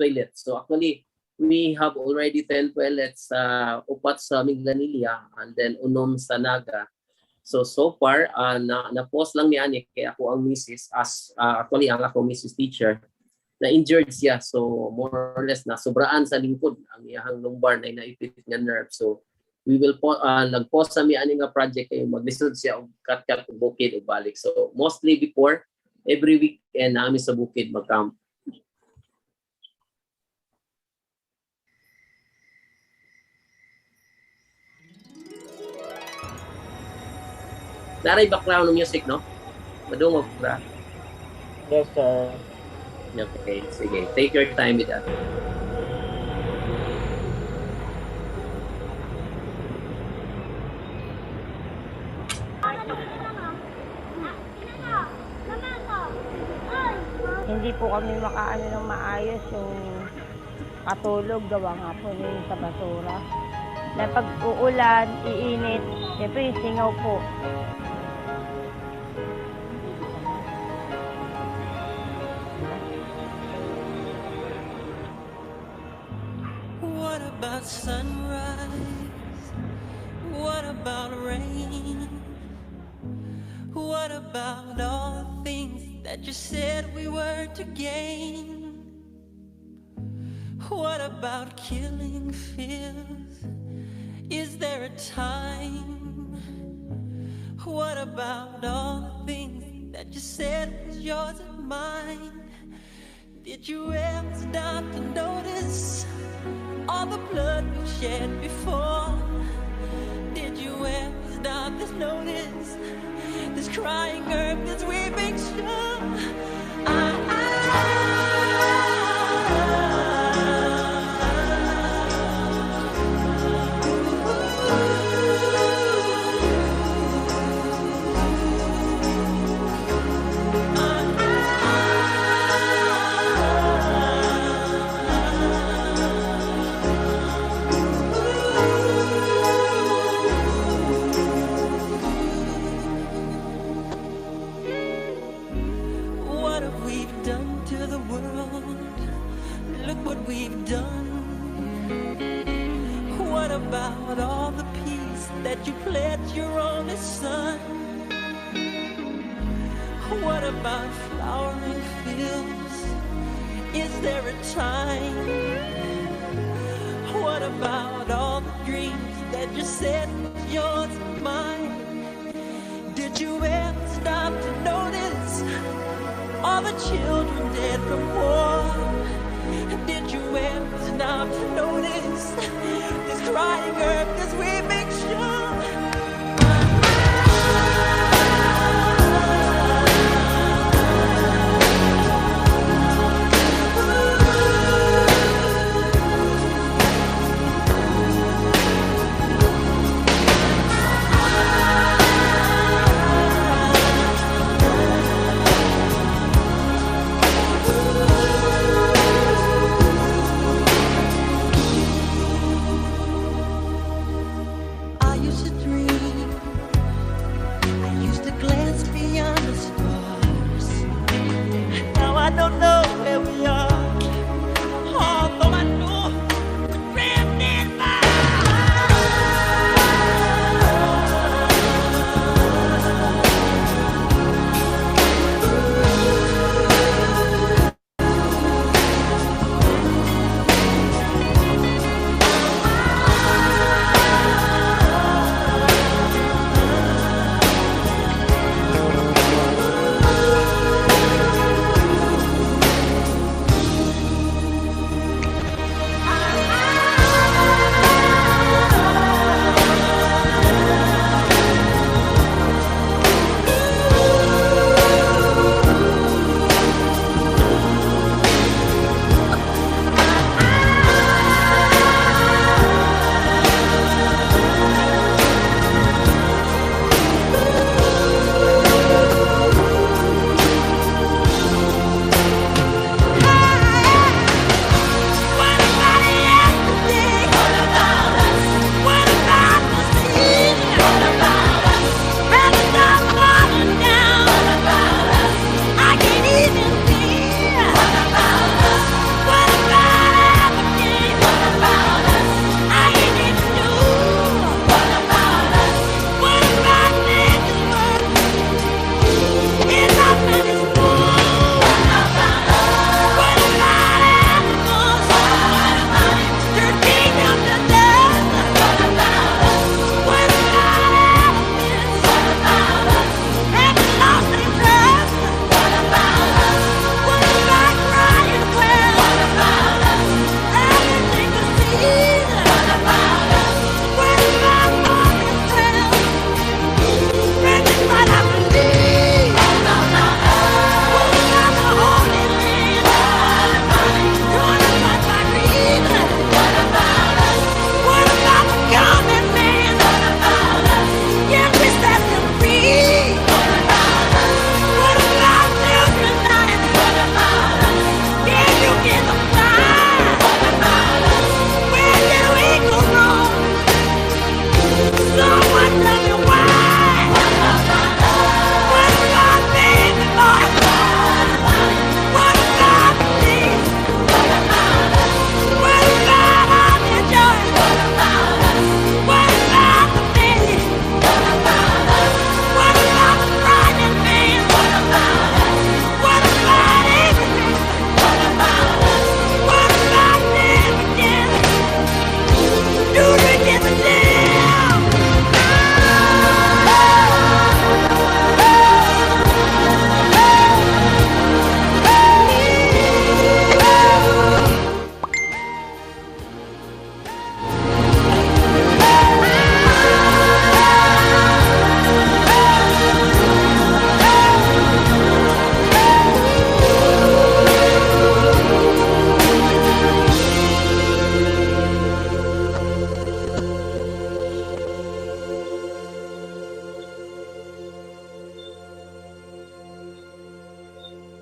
toilet. So, actually, we have already 10 toilets, 4 sa Minglanilla, and then unom sa Naga. So far, na-post lang niya ni kaya ako ang misis as actually ang ako misis teacher na injured siya. So more or less na sobraan sa lingkod ang iyahang lumbar na inaipit nga nerve. So we will nag-post sa miya nga project kayo maglisod siya og cut bukid og balik. So mostly before every weekend namin sa bukid mag-camp. Naray background ng music, no? Madungog ba? Yes, sir. Okay, sige. Take your time with that. Hindi po kami makaano ng maayos yung katulog, gawa nga po yun sa basura. Na pag uulan, iinit, siyempre yung singaw po. What about sunrise? What about rain? What about all the things that you said we were to gain? What about killing fears? Is there a time? What about all the things that you said was yours and mine? Did you ever stop to notice all the blood we've shed before? Did you ever stop to notice this crying earth, this weeping shore? that you pledged your only son? What about flowering fields? Is there a time? What about all the dreams that you said was yours and mine? Did you ever stop to notice all the children dead from war? Did you ever stop to notice this crying earth, this weeping shore?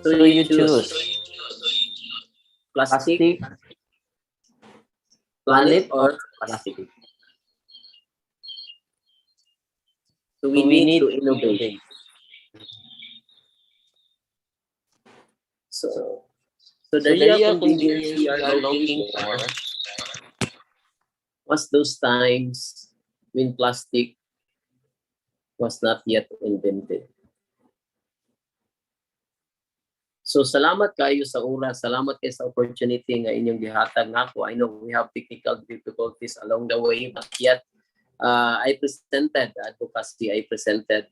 So you choose plastic, planet, or plastic. So we need to innovate. So, so the real convenience we are looking for was those times when plastic was not yet invented. So salamat kayo sa oras, salamat kayo sa opportunity nga inyong gihatag nako. I know we have technical difficulties along the way, but yet I presented advocacy. I presented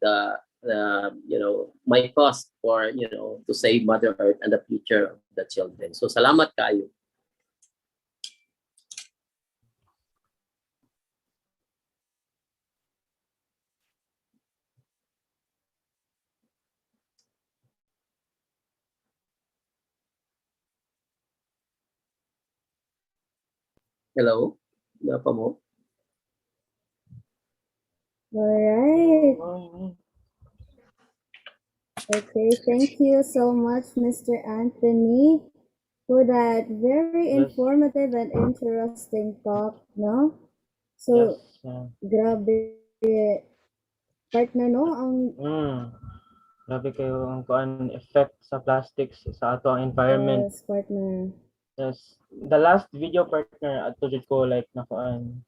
my cost for to save Mother Earth and the future of the children. So salamat kayo. Hello? Napa mo? Alright. Okay, thank you so much, Mr. Anthony, for that very informative and interesting talk, no? So, grabe, partner, no? Grabe kayo ang kuan effect sa plastics sa ato ang environment. Yes, partner. Yes. The last video, partner, ato jud ko like na kuan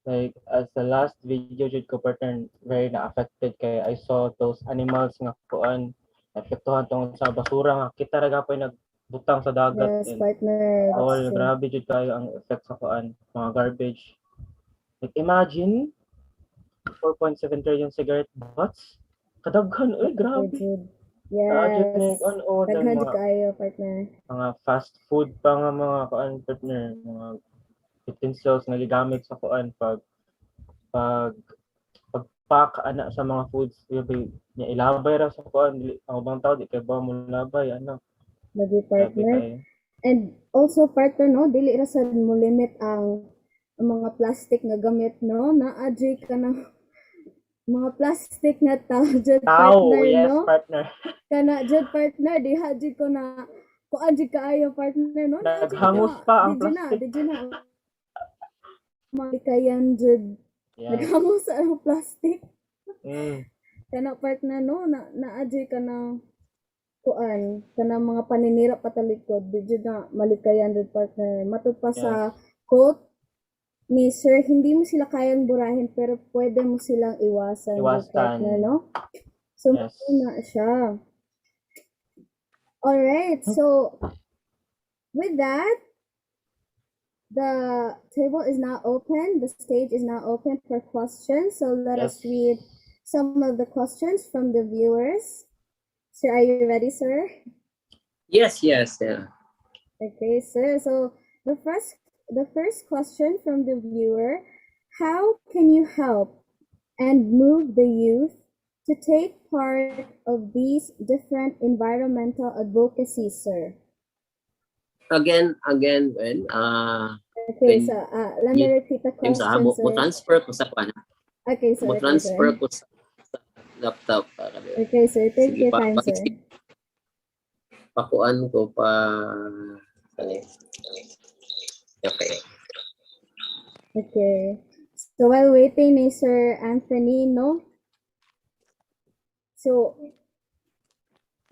like as the last video jud ko, partner, very na affected kay I saw those animals nga kuan apektuhan tungod sa basura nga kita ra gapoy nagbutang sa dagat. Yes, partner. All grabe jud kayo ang effect sa kuan mga garbage. Like imagine 4.7 trillion cigarette butts. Kadaghan, grabe. Yes. Daghan mga kayo, partner. Mga fast food pa nga mga kuan, partner, mga utensils nga gigamit sa kuan pagpack ana sa mga foods, niya ilabay ra sa kuan, ang ubang tao di kay ba mo labay Lagi, partner. And also, partner, no, dili ra sad mo limit ang mga plastic nga gamit, no, na-adjay ka ng mga plastic nga tao jud, partner, yes, no? Partner. Kana jud, partner, di hadjay ko na kuan jud kaayo, partner, no? Naghangos pa ang plastic. Di na malikayan jud. Naghangos sa ang plastic. Kana, partner, no, na-adjay ka na kuan kana mga paninira patalikod, di jud na malikayan jud, partner. Matud pa sa quote ni Sir, hindi mo sila kayang burahin pero pwede mo silang iwasan. Partner, no? So, na siya. Alright, so with that, the table is now open. The stage is now open for questions. So let us read some of the questions from the viewers. Sir, are you ready, sir? Yes. Yeah. Okay, sir. So the first question from the viewer: how can you help and move the youth to take part of these different environmental advocacies, sir? Again, when okay, so let me repeat the question, sir. Mo transfer ko sa pana. Okay, sir. Mo transfer ko sa laptop. Okay, sir. Take your time, sir. Pakuan ko pa. Okay. So while waiting ni Sir Anthony, no? So,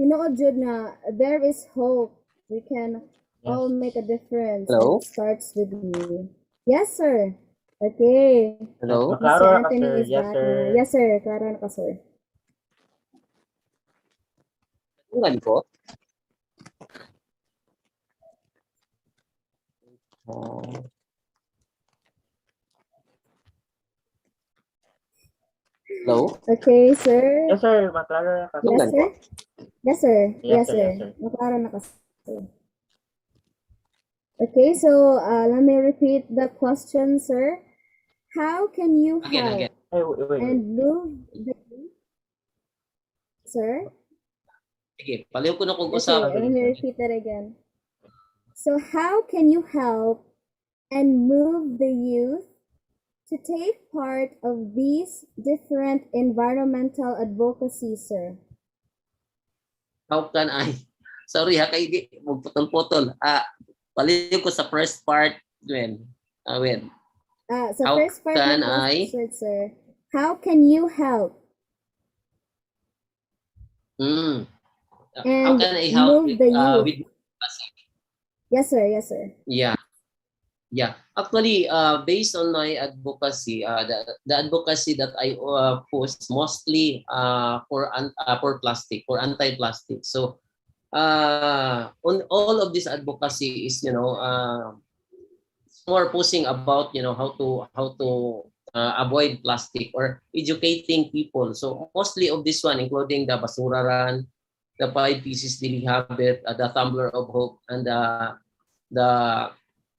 tinuod jud na there is hope. We can all make a difference. Hello? It starts with you. Yes, sir. Okay. Hello? Sir Anthony is yes, back. sir. Yes, sir. Klaro na ka, sir. Tungan ko. Hello? Okay, sir. Yes, sir. Maklaro na ka. Yes, sir. Yes, sir. Yes, sir. Maklaro na ka, sir. Okay, so let me repeat the question, sir. How can you help Wait. and move the sir? Sige, paliw ko na kung Okay, usap. let me repeat that again. So how can you help and move the youth to take part of these different environmental advocacies, sir? How can I? Sorry ha, kay di magputol-putol. Paliw ko sa first part, Gwen. So how first part can of the question, sir. How can you help? And how And can I help move the youth. with Yes, sir. Yes, sir. Yeah. Yeah, actually, based on my advocacy, the advocacy that I post mostly for plastic, for anti-plastic. So on all of this advocacy is, more pushing about, how to avoid plastic or educating people. So mostly of this one, including the basura run, the 5 pieces daily habit, the tumbler of hope, and the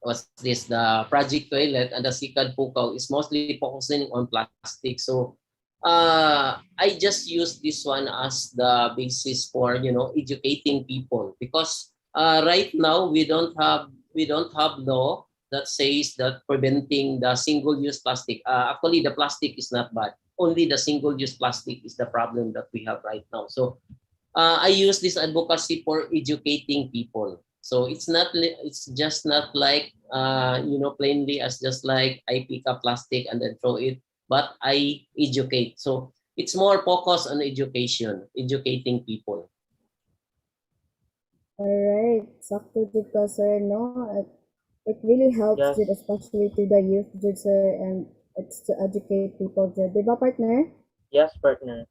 what's this, the project toilet, and the sikad pukaw is mostly focusing on plastic. So I just use this one as the basis for, educating people, because right now we don't have law that says that preventing the single-use plastic. Actually, the plastic is not bad. Only the single-use plastic is the problem that we have right now. So I use this advocacy for educating people. So it's just not like plainly as just like I pick up plastic and then throw it, but I educate. So it's more focused on education, educating people. All right, sakto jud ka, sir, no? It really helps, Yes, jud, especially to the youth, jud, sir, and it's to educate people, jud. Di ba, partner? yes, partner.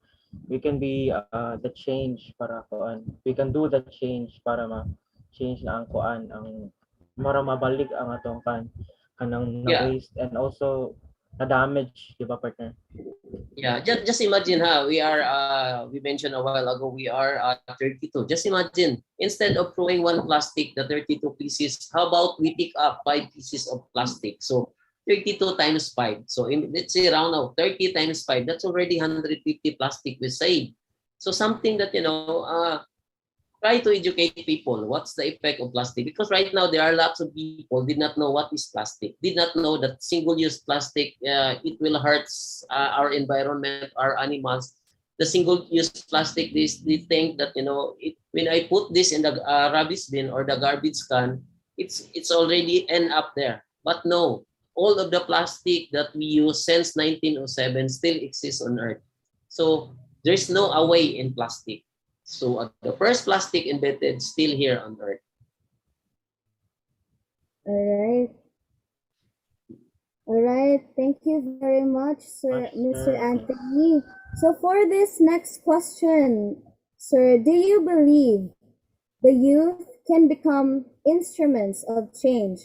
We can be the change para kuan. We can do the change para ma-change na ang kuan, ang para mabalik ang atong kanang na Yeah, waste and also na damage, di ba, partner? yeah. Just imagine, we mentioned a while ago, we are 32. Just imagine, instead of throwing one plastic, the 32 pieces, how about we pick up 5 pieces of plastic? So 32 times 5. So let's say around now, 30 times 5, that's already 150 plastic we save. So something that, try to educate people what's the effect of plastic, because right now there are lots of people did not know what is plastic, did not know that single-use plastic, it will hurt our environment, our animals. The single-use plastic, they think that, when I put this in the rubbish bin or the garbage can, it's already end up there. But no, all of the plastic that we use since 1907 still exists on earth. So there's no away in plastic. So the first plastic invented still here on Earth. All right. All right. Thank you very much, sir, Much, Mr. sir. Anthony. So for this next question, sir, do you believe the youth can become instruments of change,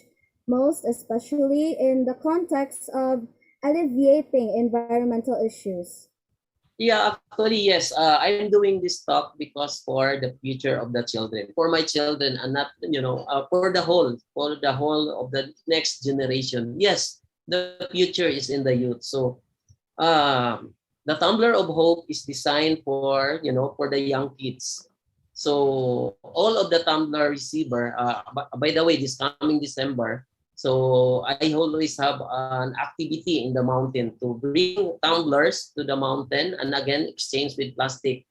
most especially in the context of alleviating environmental issues? Yeah, actually, yes. I'm doing this talk because for the future of the children, for my children, and not, for the whole of the next generation. Yes, the future is in the youth. So the tumbler of hope is designed for the young kids. So all of the tumbler receiver, by the way, this coming December, so I always have an activity in the mountain to bring tumblers to the mountain and again exchange with plastic.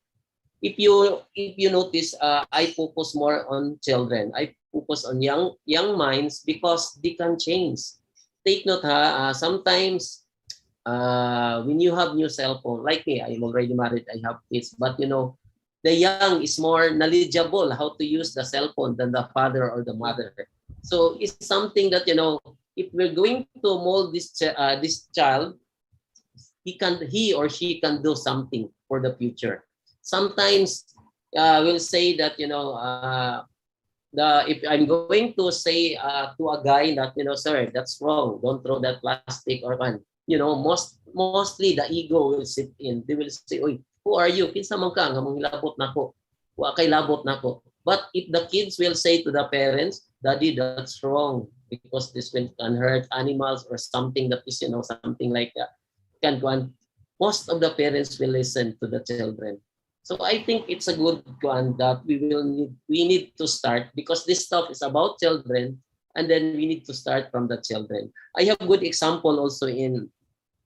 If you notice, I focus more on children. I focus on young minds because they can change. Take note, sometimes when you have new cell phone, like me, I'm already married, I have kids, but the young is more knowledgeable how to use the cell phone than the father or the mother. So it's something that, if we're going to mold this child, he or she can do something for the future. Sometimes we'll say that, if I'm going to say to a guy that, sir, that's wrong, don't throw that plastic or one, mostly the ego will sit in. They will say, oy, who are you? Kinsa man ka nga mong labot nako? Wa kay labot nako. But if the kids will say to the parents, daddy, that's wrong because this can hurt animals or something that is, something like that, most of the parents will listen to the children. So I think it's a good one that we need to start, because this stuff is about children, and then we need to start from the children. I have good example also in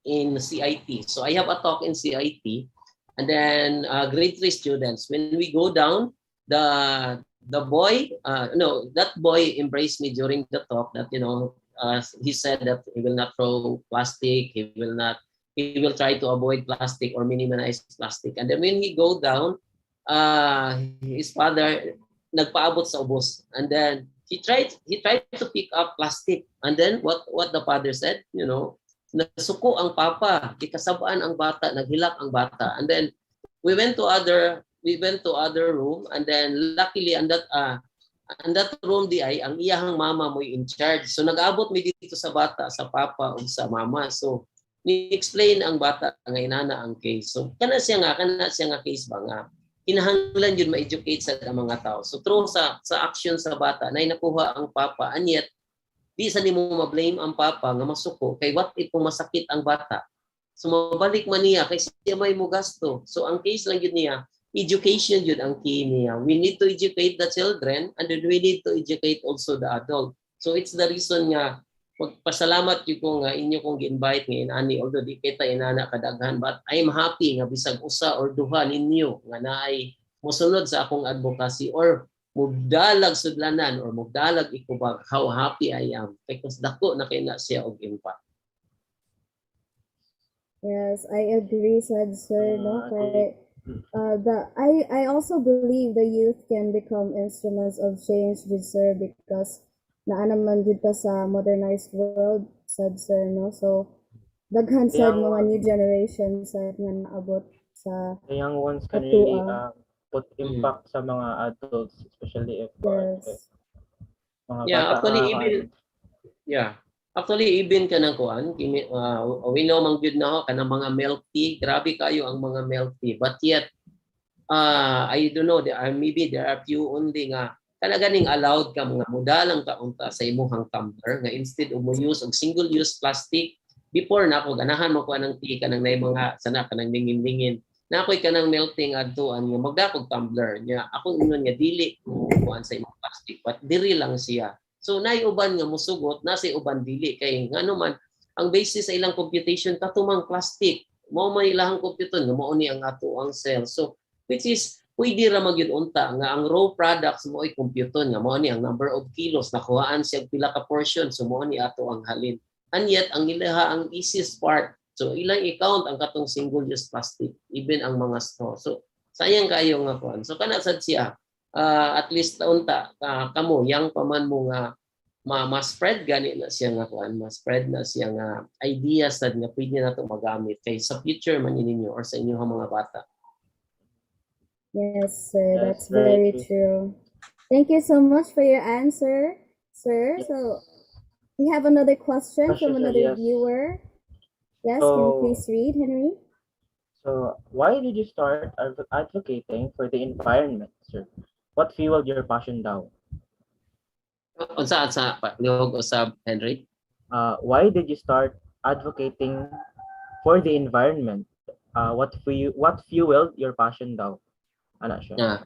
CIT. So I have a talk in CIT, and then grade 3 students. When we go down, the boy, no, that boy embraced me during the talk. That he said that he will not throw plastic. He will try to avoid plastic or minimize plastic. And then when he go down, his father nagpaabot sa ubos. And then he tried to pick up plastic. And then what the father said, nasuko ang papa, ikasabaan ang bata, naghilak ang bata. And then we went to other room, and then luckily and that room di ay ang iyahang mama mo in charge. So nag-abot mi dito sa bata, sa papa o sa mama. So ni-explain ang bata nga inana ang case. So kana siya nga case ba nga kinahanglan yun ma-educate sa mga tao. So through sa action sa bata na nakuha ang papa, and yet di sa nimo ma-blame ang papa nga masuko kay what if kung masakit ang bata. So mabalik man niya kay siya may mo gasto. So ang case lang yun niya, education yun ang key niya. We need to educate the children, and then we need to educate also the adult. So it's the reason nga magpasalamat yun ko nga inyo kong gi-invite ngayon ani, although di kita inana kadaghan, but I'm happy nga bisag usa or duha ninyo nga naay mosunod sa akong advocacy or mugdalag sudlanan or mugdalag ikubag. How happy I am because dako na kay na siya og impact. Yes, I agree, said sir. No, kay I also believe the youth can become instruments of change with sir because naa naman jud pa sa modernized world, said sir, no? So daghan sad mga new generation sad nga naabot sa The young ones can really put impact sa mga adults, especially if mga bata. Actually even kanang kuan we know man gyud na ho kanang mga milk tea, grabe kayo ang mga milk tea, but yet I don't know, there are few only nga kanaganing allowed ka mga mudalang kaunta sa imuhang tumbler nga instead of mo use og single use plastic. Before nako ganahan mo ko anang tea kanang nay mga sana kanang dingin-dingin nakoy kanang melting adtuan nga magdakog tumbler nya ako ingon nga dili kuan sa imong plastic, but diri lang siya. So nay uban nga musugot, nasa uban dili kay ngano man ang basis sa ilang computation katumang plastic mao man ilang computation nga mao ni ang ato ang cell. So which is pwede ra magyud unta nga ang raw products mo ay computon nga mao ni ang number of kilos nakuhaan siya pila ka portion, so mao ni ato ang halin. And yet ang ilaha ang easiest part, so ilang i-count ang katong single use plastic, even ang mga straw. So sayang kayo nga kuan. So kana sad siya at least unta kamo yang paman mo nga ma-spread gani na siya nga kuan, ma-spread na siya nga ideas sad nga pwede nato magamit kay sa future man ninyo or sa inyong mga bata. Yes, sir. That's very true. Thank you so much for your answer, sir. So we have another question from another viewer. Yes, can you please read, Henry? So why did you start advocating for the environment, sir? What fueled your passion daw? Unsa liog usab, Henry? Why did you start advocating for the environment? What fueled your passion daw? Ana siya.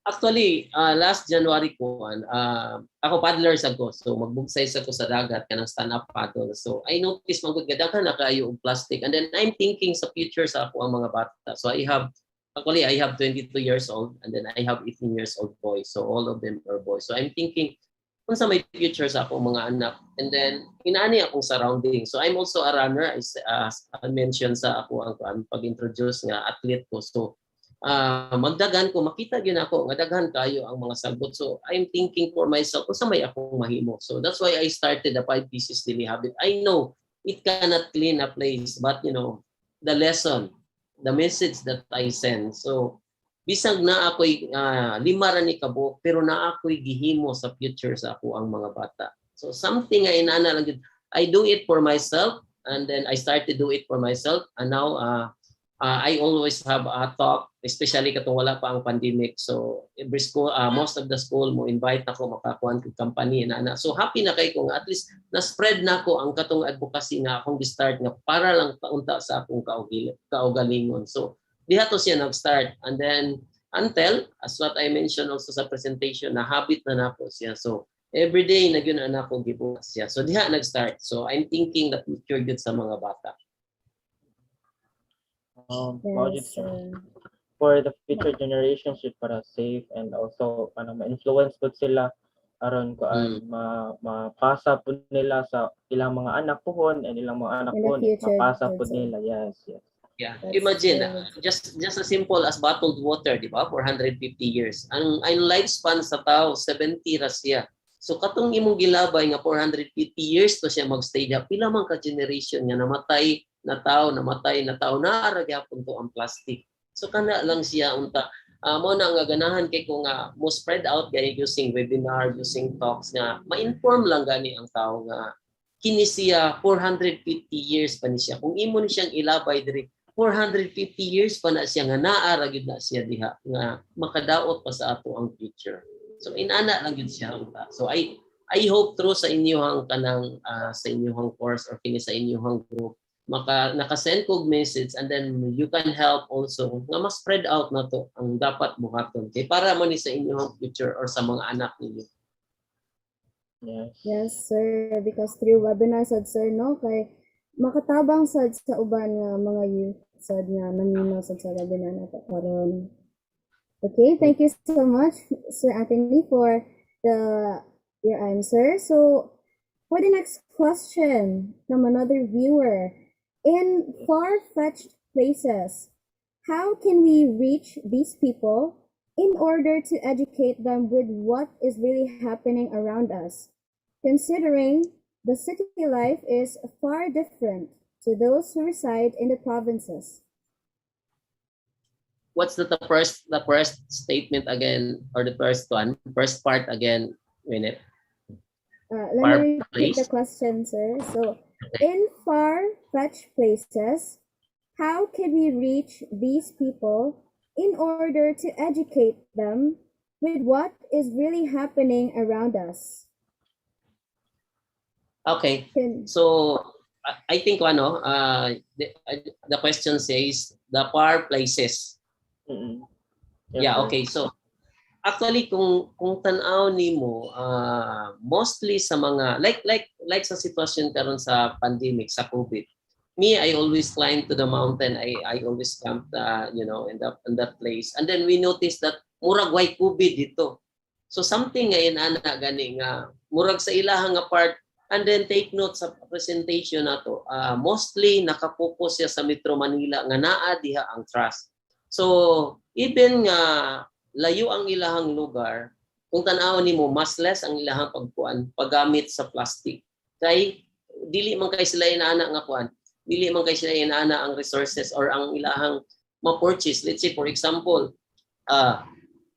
Actually, last January ko ako paddler sa ko. So magbugsay sa ko sa dagat kanang stand-up paddle. So I noticed magud daghan na kayo og plastic, and then I'm thinking sa future sa ako ang mga bata. So I have 22 years old, and then I have 18 years old boys. So all of them are boys. So I'm thinking unsa may future sa ako mga anak, and then inaani akong surrounding. So I'm also a runner, as I mentioned sa ako ang pag-introduce nga athlete ko. So magdagan ko makita gyud ako nga daghan kayo ang mga sagot. So I'm thinking for myself kung sa may akong mahimo. So that's why I started the 5 pieces daily habit. I know it cannot clean a place, but the lesson, the message that I send. So bisag na ako'y 5 ra ni kabuk, pero na ako'y gihimo sa future sa ako ang mga bata. So something nga inana lang gyud. I do it for myself, and then I started do it for myself, and now I always have a talk, especially katong wala pa ang pandemic. So every school, most of the school mo invite ako makakuan kog company na. So happy na kay ko nga at least na-spread na ko ang katong advocacy nga akong gi-start nga para lang paunta sa akong kaugalingon. So diha to siya nag-start, and then until as what I mentioned also sa presentation na habit na nako siya. So every day na gyud na ako gibukas siya. So diha nag-start. So I'm thinking that future gyud sa mga bata. Yes, for the future generations should para safe, and also ma-influence pud sila aron ko mapasa pud nila sa ilang mga anak pohon, and ilang mga anak pohon mapasa pud nila. Yes. Yeah, imagine just as simple as bottled water, di ba? For 150 years. Ang lifespan sa tao 70 ra siya. So katong imong gilabay nga 450 years to siya magstay diha, pila man ka generation nga namatay na tao naara gyapon to ang plastic. So kana lang siya unta mo na nga ganahan kay ko nga mo spread out gani using webinar, using talks nga ma-inform lang gani ang tao nga kini siya 450 years pa ni siya. Kung imo ni siyang ilabay diri 450 years pa na siya nga naara gyud na siya diha nga makadaot pa sa ato ang future. So inana lang yun siya. So I hope through sa inyong kanang sa inyong course or kini sa inyong group naka-send kog message and then you can help also nga mas spread out na to ang dapat buhaton kay para man ni sa inyong future or sa mga anak ninyo. Yes sir, because through webinars sad sir no kay makatabang sad sa uban nga mga youth sad nga nanino sad sa webinar nato karon. Okay, thank you so much, Sir Anthony, for your answer. So, for the next question from another viewer, in far-fetched places, how can we reach these people in order to educate them with what is really happening around us, considering the city life is far different to those who reside in the provinces? What's the first statement again, or the first part again, Winnet? Let me repeat the question, sir. So, in far-fetched places, how can we reach these people in order to educate them with what is really happening around us? Okay, so I think the question says the far places. Mm-hmm. Yeah, okay. So actually kung tan-aw nimo mostly sa mga like sa sitwasyon karon sa pandemic sa COVID. Me, I always climb to the mountain. I always camp in that place. And then we noticed that murag way COVID dito. So something nga inana gani nga murag sa ilahang nga part. And then take note sa presentation nato. Mostly nakapokus siya sa Metro Manila nga naa diha ang trust. So, even nga layo ang ilahang lugar, kung tan-awon nimo mas less ang ilahang paggamit sa plastic. Kay dili man kay sila inaana nga kuan, dili man kay sila inaana ang resources or ang ilahang ma-purchase. Let's say for example,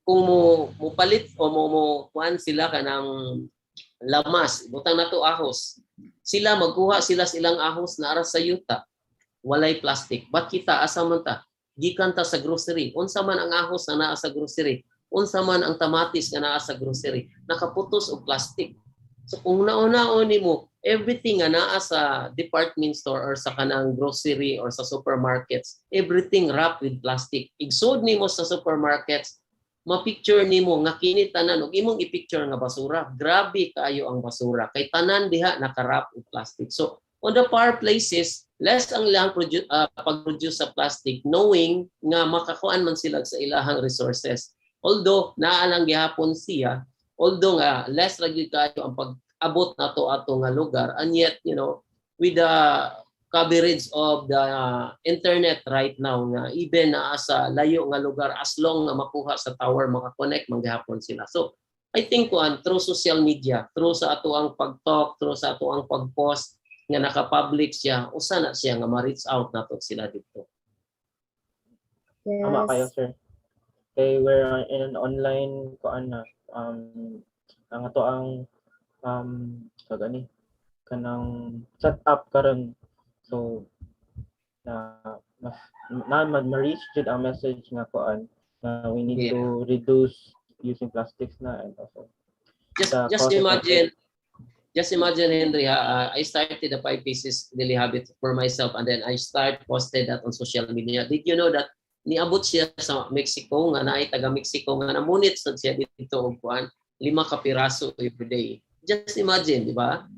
kung mo palit o mo kuan sila kanang lamas, butang nato ahos. Sila magkuha sila silang ahos na ara sa yuta. Walay plastic. But kita asa man ta? Gikan ta sa grocery. Unsa man ang ahos na naa sa grocery, unsa man ang tamatis na naa sa grocery, nakaputos og plastic. So kung nauna-on nimo, everything nga naa sa department store or sa kanang grocery or sa supermarkets, everything wrapped with plastic. Igsod nimo sa supermarkets, ma-picture nimo nga kini tanan og imong i-picture nga basura. Grabe kaayo ang basura kay tanan diha naka-wrap og plastic. So on the far places, less ang ilang pag-produce sa plastic, knowing nga makakuan man sila sa ilahang resources. Although naalang gihapon siya, although nga less lagi kayo ang pag-abot nato ato nga lugar, and yet with the coverage of the internet right now nga even naa sa layo nga lugar, as long nga makuha sa tower maka-connect man gihapon sila. So I think through social media, through sa ato ang pag-talk, through sa ato ang pag-post nga naka-public siya, usa na siya nga ma-reach out nato sila dito. Yes. Tama kayo, sir. Okay, we're in an online ang ato ang kagani kanang set up karon. So ma-reach jud ang message nga we need to reduce using plastics na, and also Just imagine, Henry, I started the 5 pieces daily habit for myself, and then I posted that on social media. Did you know that niabot siya sa Mexico, nga naay taga Mexico nga namunit sad siya dito og 5 ka piraso every day. Just imagine, di ba?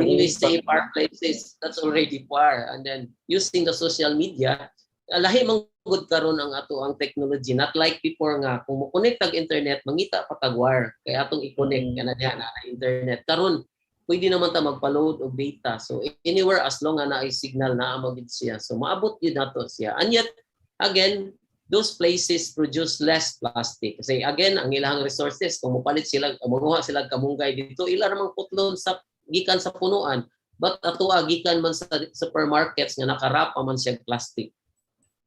When we say far places, that's already far. And then using the social media, lahi mang good karon ang ato ang technology, not like before nga kung mo connect tag internet mangita pa tag wire kay atong i-connect kana diha na internet. Karon pwede naman ta magpa-load og data. So anywhere as long na ay signal na magid siya. So maabot gyud nato siya. And yet again, those places produce less plastic. Kasi again, ang ilang resources, kung mupalit sila, mamuha sila kamunggay dito, ila ramang putlon sa gikan sa punuan, but ato gikan man sa supermarkets nga nakarapa man siya plastic.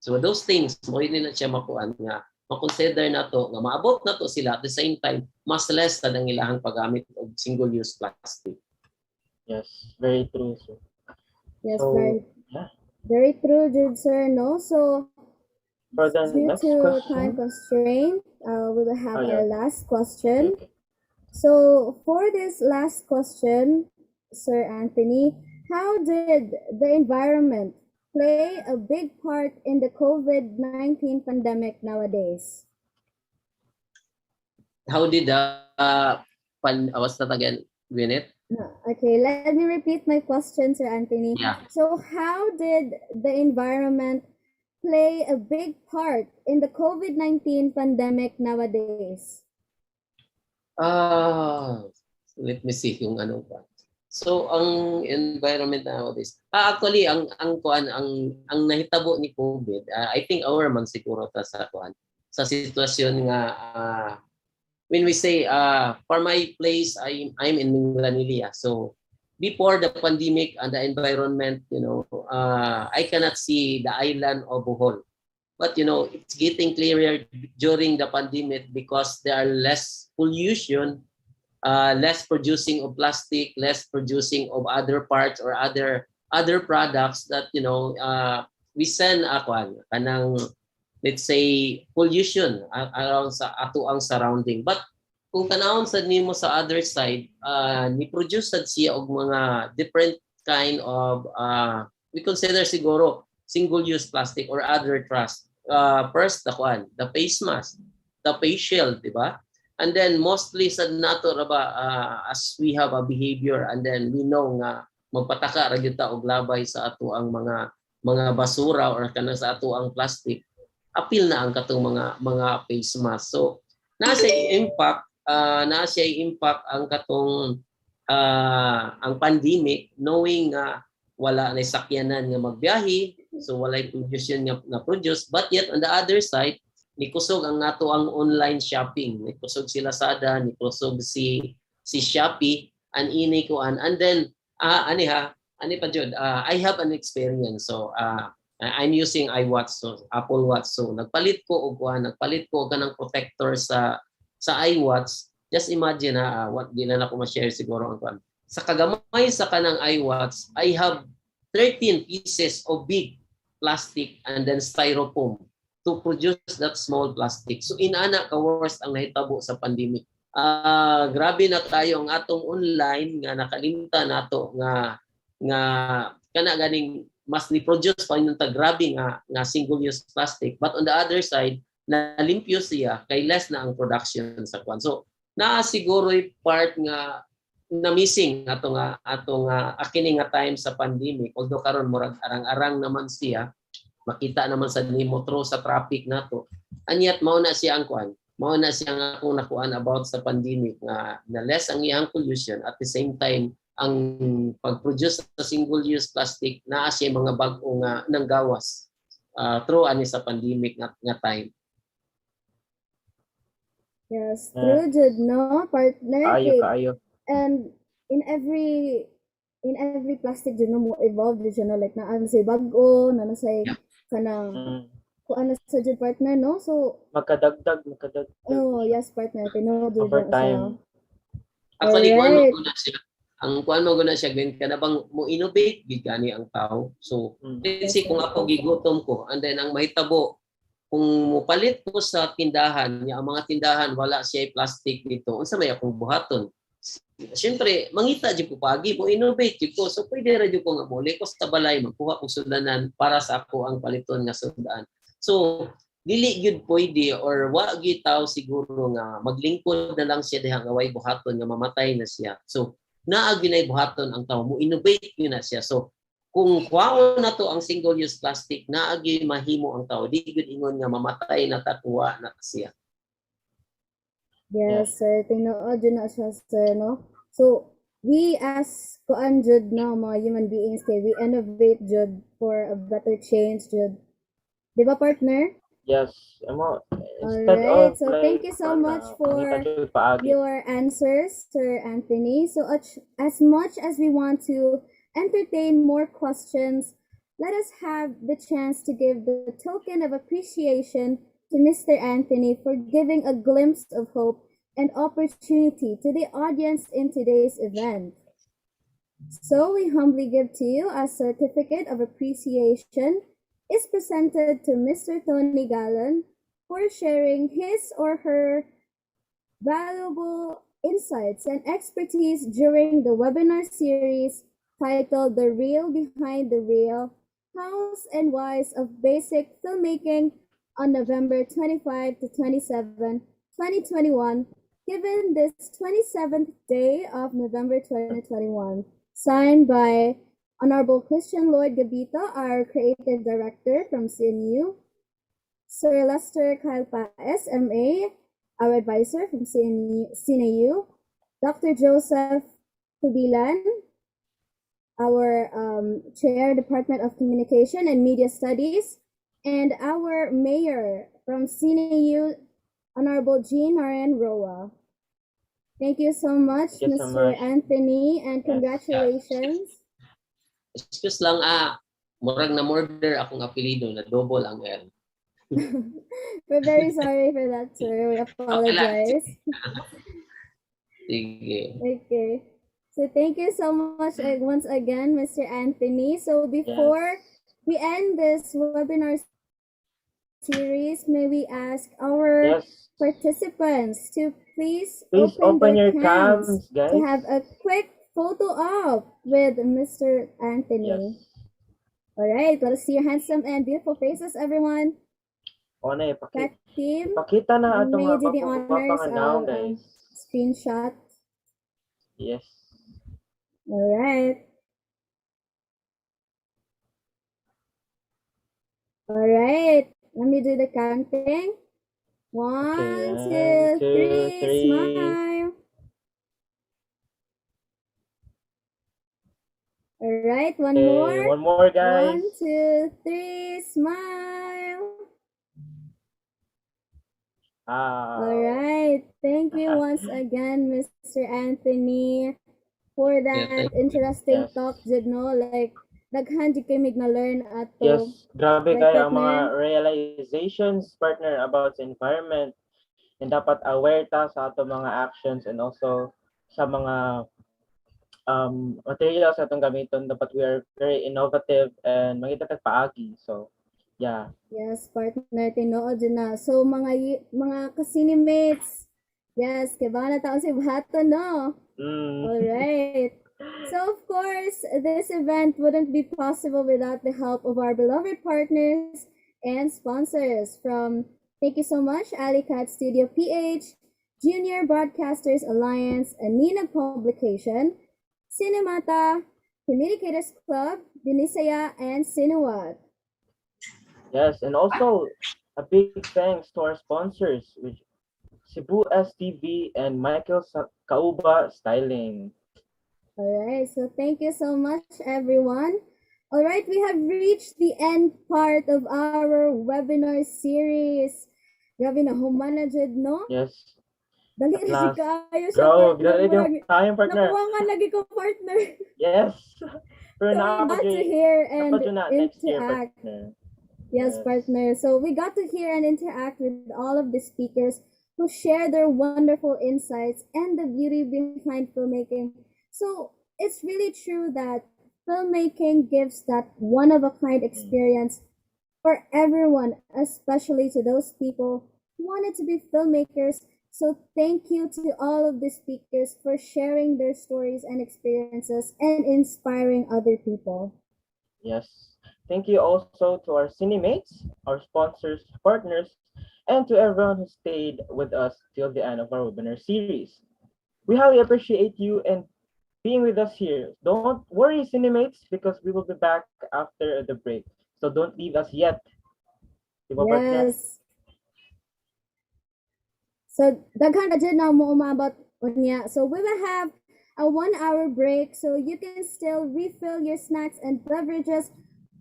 So those things, mo rin na siya makuan nga, makonsider na to, nga maabot na to sila, at the same time, mas less na ang ilahang paggamit of single-use plastic. Yes, very true, sir. Yes, So, very, yeah. very true, Jude, sir. No, so For the due next to time question, constraint, we will have Oh, our yeah. last question. Okay. So for this last question, Sir Anthony, how did the environment play a big part in the COVID-19 pandemic nowadays? How did what's that again, Gwyneth? Okay, let me repeat my question, Sir Anthony. Yeah. So how did the environment play a big part in the COVID-19 pandemic nowadays? Let me see yung ano pa. So ang environment nowadays. Actually ang kuan ang nahitabo ni COVID, I think our man siguro ta sa kuan. Sa sitwasyon nga when we say for my place I'm in Manila. So before the pandemic and the environment, I cannot see the island of Bohol. But it's getting clearer during the pandemic because there are less pollution, less producing of plastic, less producing of other parts or other products that we send kanang let's say pollution around sa ato ang surrounding. But kung tanawon sad nimo sa other side, ni produce sad siya og mga different kind of we consider siguro single-use plastic or other trash. First, the face mask, the face shield, di ba? And then mostly sa nato ra ba as we have a behavior and then we know nga magpataka ra gyud ta og labay sa ato ang mga basura or kana sa ato ang plastic. Apil na ang katong mga face mask. So na siya impact ang katong ang pandemic knowing nga wala na sakyanan nga magbiyahe, so walay pollution nga produce, but yet on the other side nikusog ang nato ang online shopping, nikusog si Lazada, nikusog si Shopee and ini ko and then ani pa jud, I have an experience. So I'm using iWatch, so Apple Watch, so nagpalit ko kanang protector sa iWatch. Just imagine what di na ko ma-share siguro ang kuan. Sa kagamay sa kanang iWatch, I have 13 pieces of big plastic and then styrofoam to produce that small plastic. So inana ka worst ang nahitabo sa pandemic. Grabe na tayo ang atong online nga nakalimta nato nga kana ganing mas ni produce pa yung grabe nga single use plastic, but on the other side nalimpyo siya kay less na ang production sa kwan. So naa siguro part nga na missing atong akini nga time sa pandemic, although karon murag arang-arang naman siya, makita naman sa nimo through sa traffic nato. And yet mao na siya ang kuan, mao na siya nga akong nakuan about sa pandemic nga na less ang iyang pollution, at the same time ang pag-produce sa single-use plastic naa siya mga bag-o nga nang gawas through ani sa pandemic nga time. Yes, true, Jud, no, partner. Kaayo. And in every plastic Jud, no, mo evolve Jud, no, like na say bag-o, na say kanang kung ano sa Jud, partner, no? So Magkadagdag. oh yes, partner, tinuod over time. Actually, kuan mo guna siya gawin ka na bang mo innovate gani ang tao. So let's say kung ako gigutom ko and then ang mahitabo kung mupalit ko sa tindahan, ang mga tindahan wala siya plastic dito, unsa may akong buhaton? Siyempre, mangita jud ko pagi, mo innovate jud ko. So pwede ra jud ko nga muli ko sa balay magkuha kog sudanan para sa ako ang paliton nga sudan. So dili gyud pwede or wa gyud taw siguro nga maglingkod na lang siya diha nga way buhaton nga mamatay na siya. So naa ginay buhaton ang tao, mo innovate yun na siya. So kung kuwaon na to ang single-use plastic, naa gyud mahimo ang tao, di gyud ingon nga mamatay na takuha na siya. Yes, sir. Tinuod yun na siya, sir, no? So, we as kuan jud, no, mga human beings, we innovate jud for a better change jud. Di ba, partner? Yes, All instead right. of So like thank you so much mangita for jud paagi. your answers, Sir Anthony. So as much as we want to entertain more questions, let us have the chance to give the token of appreciation to Mr. Anthony for giving a glimpse of hope and opportunity to the audience in today's event. So we humbly give to you a certificate of appreciation is presented to Mr. Tony Gallen for sharing his or her valuable insights and expertise during the webinar series titled The Real Behind the Real: Hows and Whys of Basic Filmmaking on November 25 to 27, 2021, given this 27th day of November 2021, signed by Honorable Christian Lloyd Gabito, our Creative Director from CINE U, Sir Lester Kyle Paes, MA, our advisor from CINE-U, Dr. Joseph Tubilan, our chair, Department of Communication and Media Studies, and our mayor from CINE-U, Honorable Jean Narayan Roa. Thank you so much, Thank you so Mr. much. Anthony, and Yes. congratulations. Excuse lang, murag na murder akong apelido na double ang L. We're very sorry for that, sir. We apologize. Sige. Okay. So thank you so much once again, Mr. Anthony. So before we end this webinar series, may we ask our participants to please open open their your cams cams, guys. to have a quick photo op with Mr. Anthony. Yes. All right, let us see your handsome and beautiful faces, everyone. O na That team, pakita na ato may nga you do the honors papanganaw, of guys. screenshot. Yes. All right. All right. Let me do the counting. One, two, three. Smile. All right. One more. One more, guys. 1, 2, 3. Smile. All right. Thank you once again, Mr. Anthony, for that interesting talk, jud no? Like, daghan di kay mig na learn ato. Yes, grabe Right, kayo ang partner? mga realizations, partner, about sa environment. And dapat aware ta sa ato mga actions and also sa mga materials atong gamiton. Dapat we are very innovative and mangita tag paagi. So, yeah. Yes, partner, tinuod dyan na. So, mga ka-Cine-mates, yes, kaya ba na tao si Bato, no? Alright. So, of course, this event wouldn't be possible without the help of our beloved partners and sponsors from, thank you so much, Alicat Studio PH, Junior Broadcasters Alliance, Anina Publication, Cinemata, Communicators Club, Dinisaya, and Cinewatt. Yes, and also a big thanks to our sponsors, which Cebu STV and Michael Kauba Styling. All right, so thank you so much, everyone. All right, we have reached the end part of our webinar series. Grabe na humana jud, no? Yes. Dali na si kayo siya, Bro, partner. time, partner. Nakuha nga lagi ko, partner. Yes. Pero so we got to hear and interact. Yes, partner. So we got to hear and interact with all of the speakers who share their wonderful insights and the beauty behind filmmaking. So it's really true that filmmaking gives that one-of-a-kind experience for everyone, especially to those people who wanted to be filmmakers. So thank you to all of the speakers for sharing their stories and experiences and inspiring other people. Yes. Thank you also to our Cine-mates, our sponsors, partners, and to everyone who stayed with us till the end of our webinar series. We highly appreciate you and being with us here. Don't worry, Cine-mates, because we will be back after the break. So don't leave us yet. Yes. So daghan na dyan na mo umabot unya. So we will have a 1-hour break so you can still refill your snacks and beverages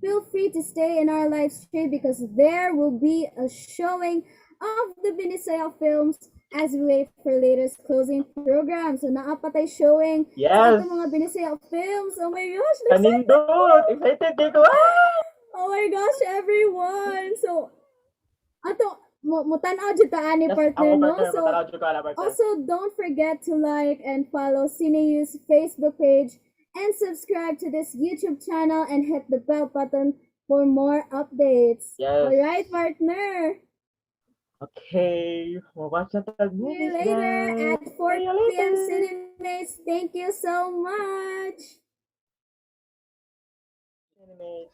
feel free to stay in our live stream because there will be a showing of the Binisaya films as we wait for latest closing program. So naapatay showing sa Yes. ating mga Binisaya films. Oh my gosh, excited! Kanindot! Excited dito! Ah! Oh my gosh, everyone! So, ato, mo tanaw dyan ta ani Yes, partner, ako no? partner. So, Matalaw dyan ko ala partner. also, don't forget to like and follow CINE U's Facebook page and subscribe to this YouTube channel and hit the bell button for more updates. Yes. Alright, partner? Okay. Watch na tag See you movies, later guys. at 4 See you p.m. later. Cine-mates. Thank you so much. Cine-mates.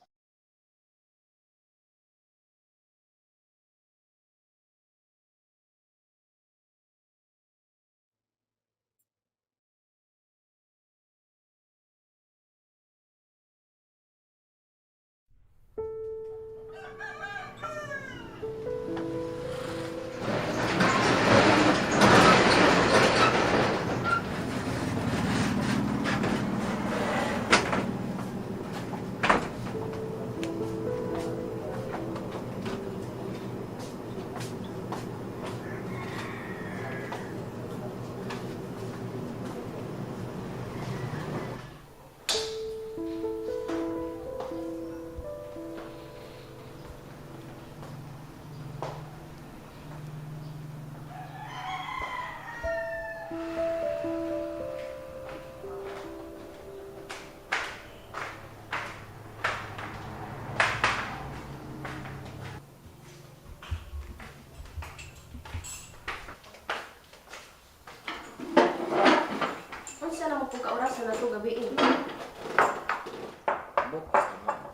Unsa na mo pug kaoras na to gabi eh.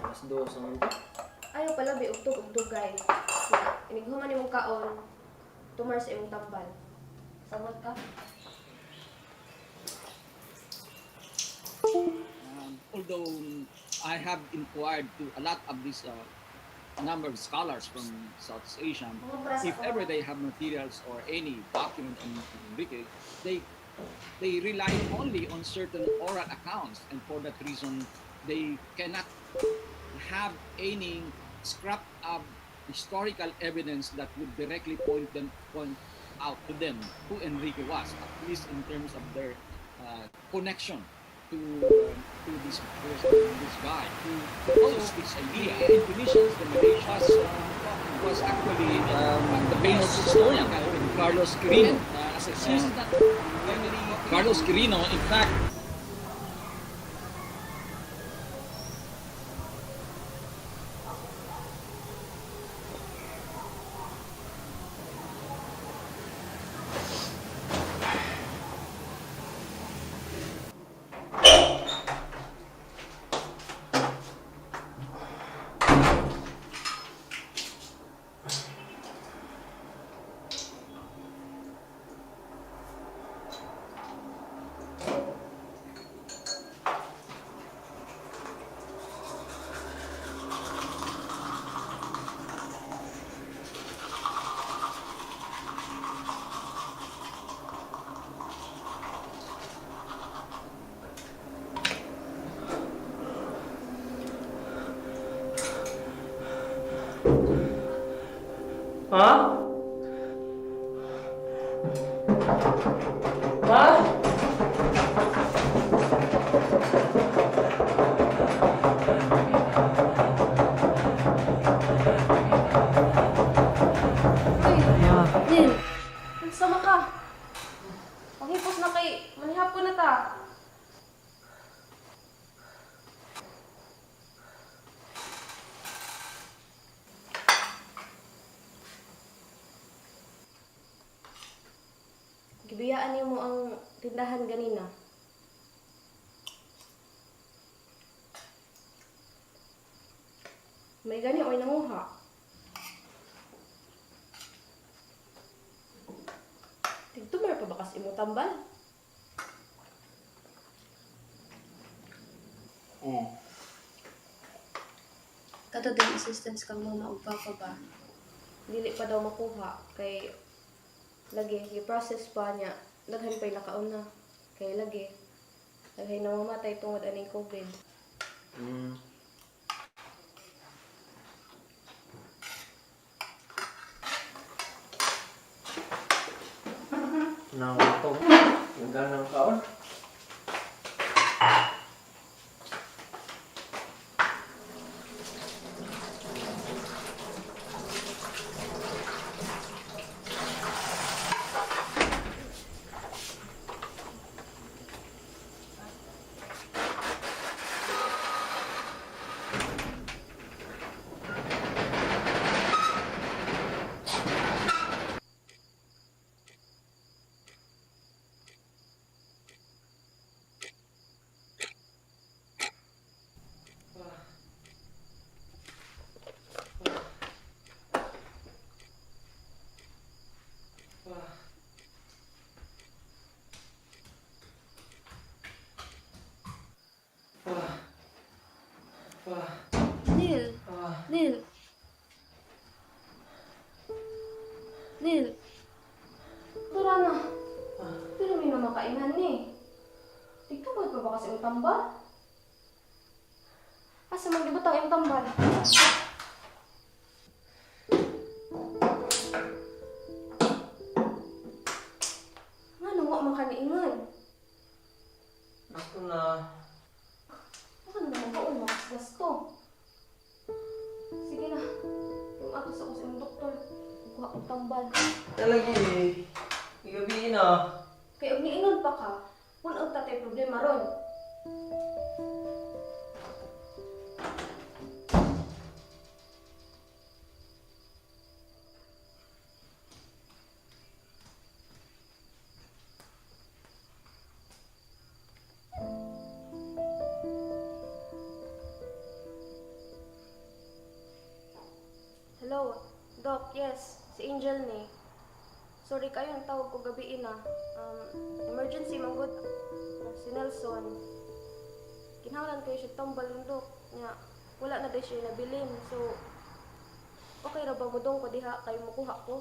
Mas dos ang Ayaw pala bi ugtog guys. Inighuman nimong kaon. Tumar sa imong tambal. Samot ka. Although I have inquired to a lot of these number of scholars from Southeast Asia, if ever they have materials or any document on Enrique, they rely only on certain oral accounts, and for that reason, they cannot have any scrap of historical evidence that would directly point out to them who Enrique was, at least in terms of their connection to this guy who proposed this idea. In Tunisians, the Malaysians was actually the famous historian Carlos Quirino. Carlos Quirino, in fact, Ha? Ha? Din. Sama ka. Paghipos na kay manihap ko na ta. Gibiyaan niyo mo ang tindahan ganina. May gani oy nanguha. Tigtumar pa bakas imo tambal. Kato din assistance kang mama ug papa ba? Dili pa daw makuha kay lagi i-process pa niya. Daghan pa'y nakauna. Kay lagi. Daghan na mamatay tungod aning COVID. Nang ito. Nagganang kaon. Neil! Neil! Neil! Tara na. Pero may namakainan ni. Tigtubod pa ba kasi ang tambal? Asa magibutang ang tambal? Nga nung wa man kaniingan. Ako na. Baka na naman baon, makasgas to. Sige na. Yung atos ako sa imong doktor. Kuha kong tambal. Talagi eh. Igabi na. Kaya og niingon pa ka, kung ang tatay problema ron. Hello, Doc, yes, si Angel ni. Sorry kayo, ang tawag ko gabi na. Emergency manggod. Si Nelson. Kinahanglan kayo siya tambal yung Doc. Nya, wala na din siya nabilin. So, okay ra ba mo dong ko diha kayo makuha ko?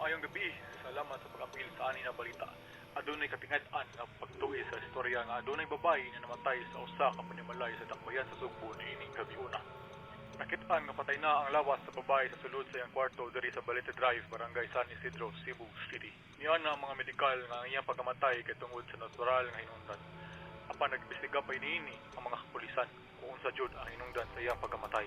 Maayong gabi. Salamat sa pag-apil sa ani na balita. Adunay katingad-an nga pagtuwi sa istorya nga adunay babae na namatay sa usa ka panimalay sa dakbayan sa Sugbo niining gabiuna. Nakit-an nga patay na ang lawas sa babae sa sulod sa iyang kwarto diri sa Balete Drive, Barangay San Isidro, Cebu City. Niya na ang mga medikal nga ang iyang pagkamatay kay tungod sa natural nga hinungdan. Apan nagbestiga pa niini ang mga kapulisan kung unsa jud ang hinungdan sa iyang pagkamatay.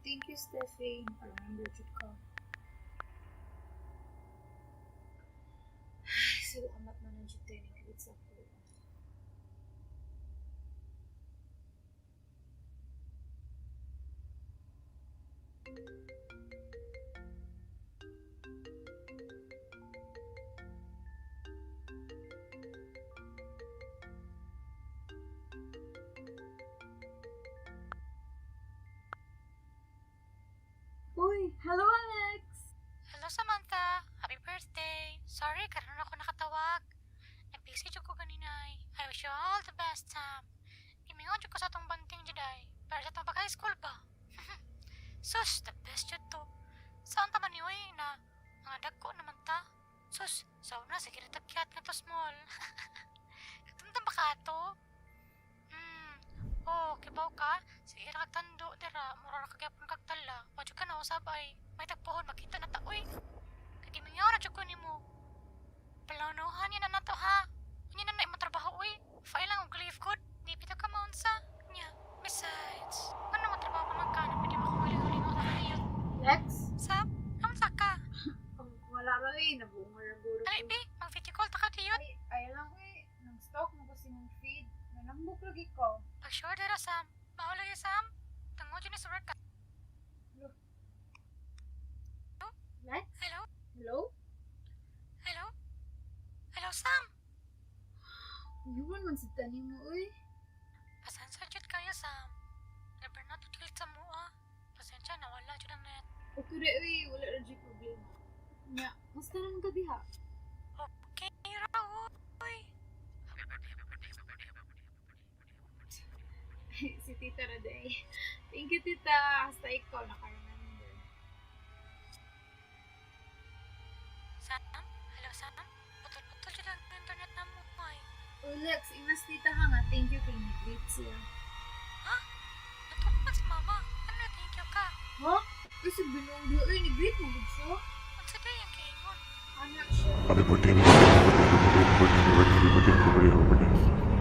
Thank you, Steffi. Remember to call. Salamat na ng training ulit sa ako. Uy, hello Alex! Hello Samantha! Happy birthday! Sorry, karon ako nakatawag. Nag-busy jud ko ganinay. I wish you all the best, Sam. Gimingon jud ko sa tong banting juday. Para sa tong pag-high school ba? Sus, the best jud to. Saan ta man ni oy na mga dagko naman ta? Sus, sauna sige na tagyat nga to small. Katumtam ba ka to? Oh, kibaw ka? Sige ra kagtando dira, mura ra kagyapon kagtala. Wa jud ka na usabay. May tagpohon makita na ta oy. Kagimingaw na jud ko nimo. Palawnuhan yan na nato ha. Unya na na imo trabaho oy. File lang og leave good. Di pita ka maunsa. Nya, besides, ano mo trabaho pa man ka na pwede makahuli-huli mo sa kaniyot. Lex? Sab, namunsa ka? Wala ra nabungol ang guro ko. Ali, bi, mag-video call ta ka diyot. Ay lang nang stalk mo kasi mong feed. Nanambok lagi ko. Pag-sure dira, Sam. Mahal lagi, Sam. Tungod yun sa work ka. Lex? Hello? Hello? Hello? Hello, Sam? Yun man sa tanim mo, uy. Pasensya jud kayo, Sam. Never na tutulit sa mua. Pasensya, nawala jud ang net. Okay re, uy. Wala ra dyan problema. Nya, mas naman ka diha. Okay, raw, uy. Si Tita Raday. Thank you, Tita. Hasta ikaw naka-remember. Sam? Hello, Sam? Putol-putol jud ang internet na mo, ay. Oh, Lex, inas Tita ha nga. Thank you kay Nigrit siya. Ha? Natutupan si Mama. Ano, thank you ka? Ha? Kasi binonggo, uy. Nigrit mo gud siya. Ang sada yung kaingon. Anak siya. Happy birthday, happy birthday, happy birthday, happy birthday, happy birthday.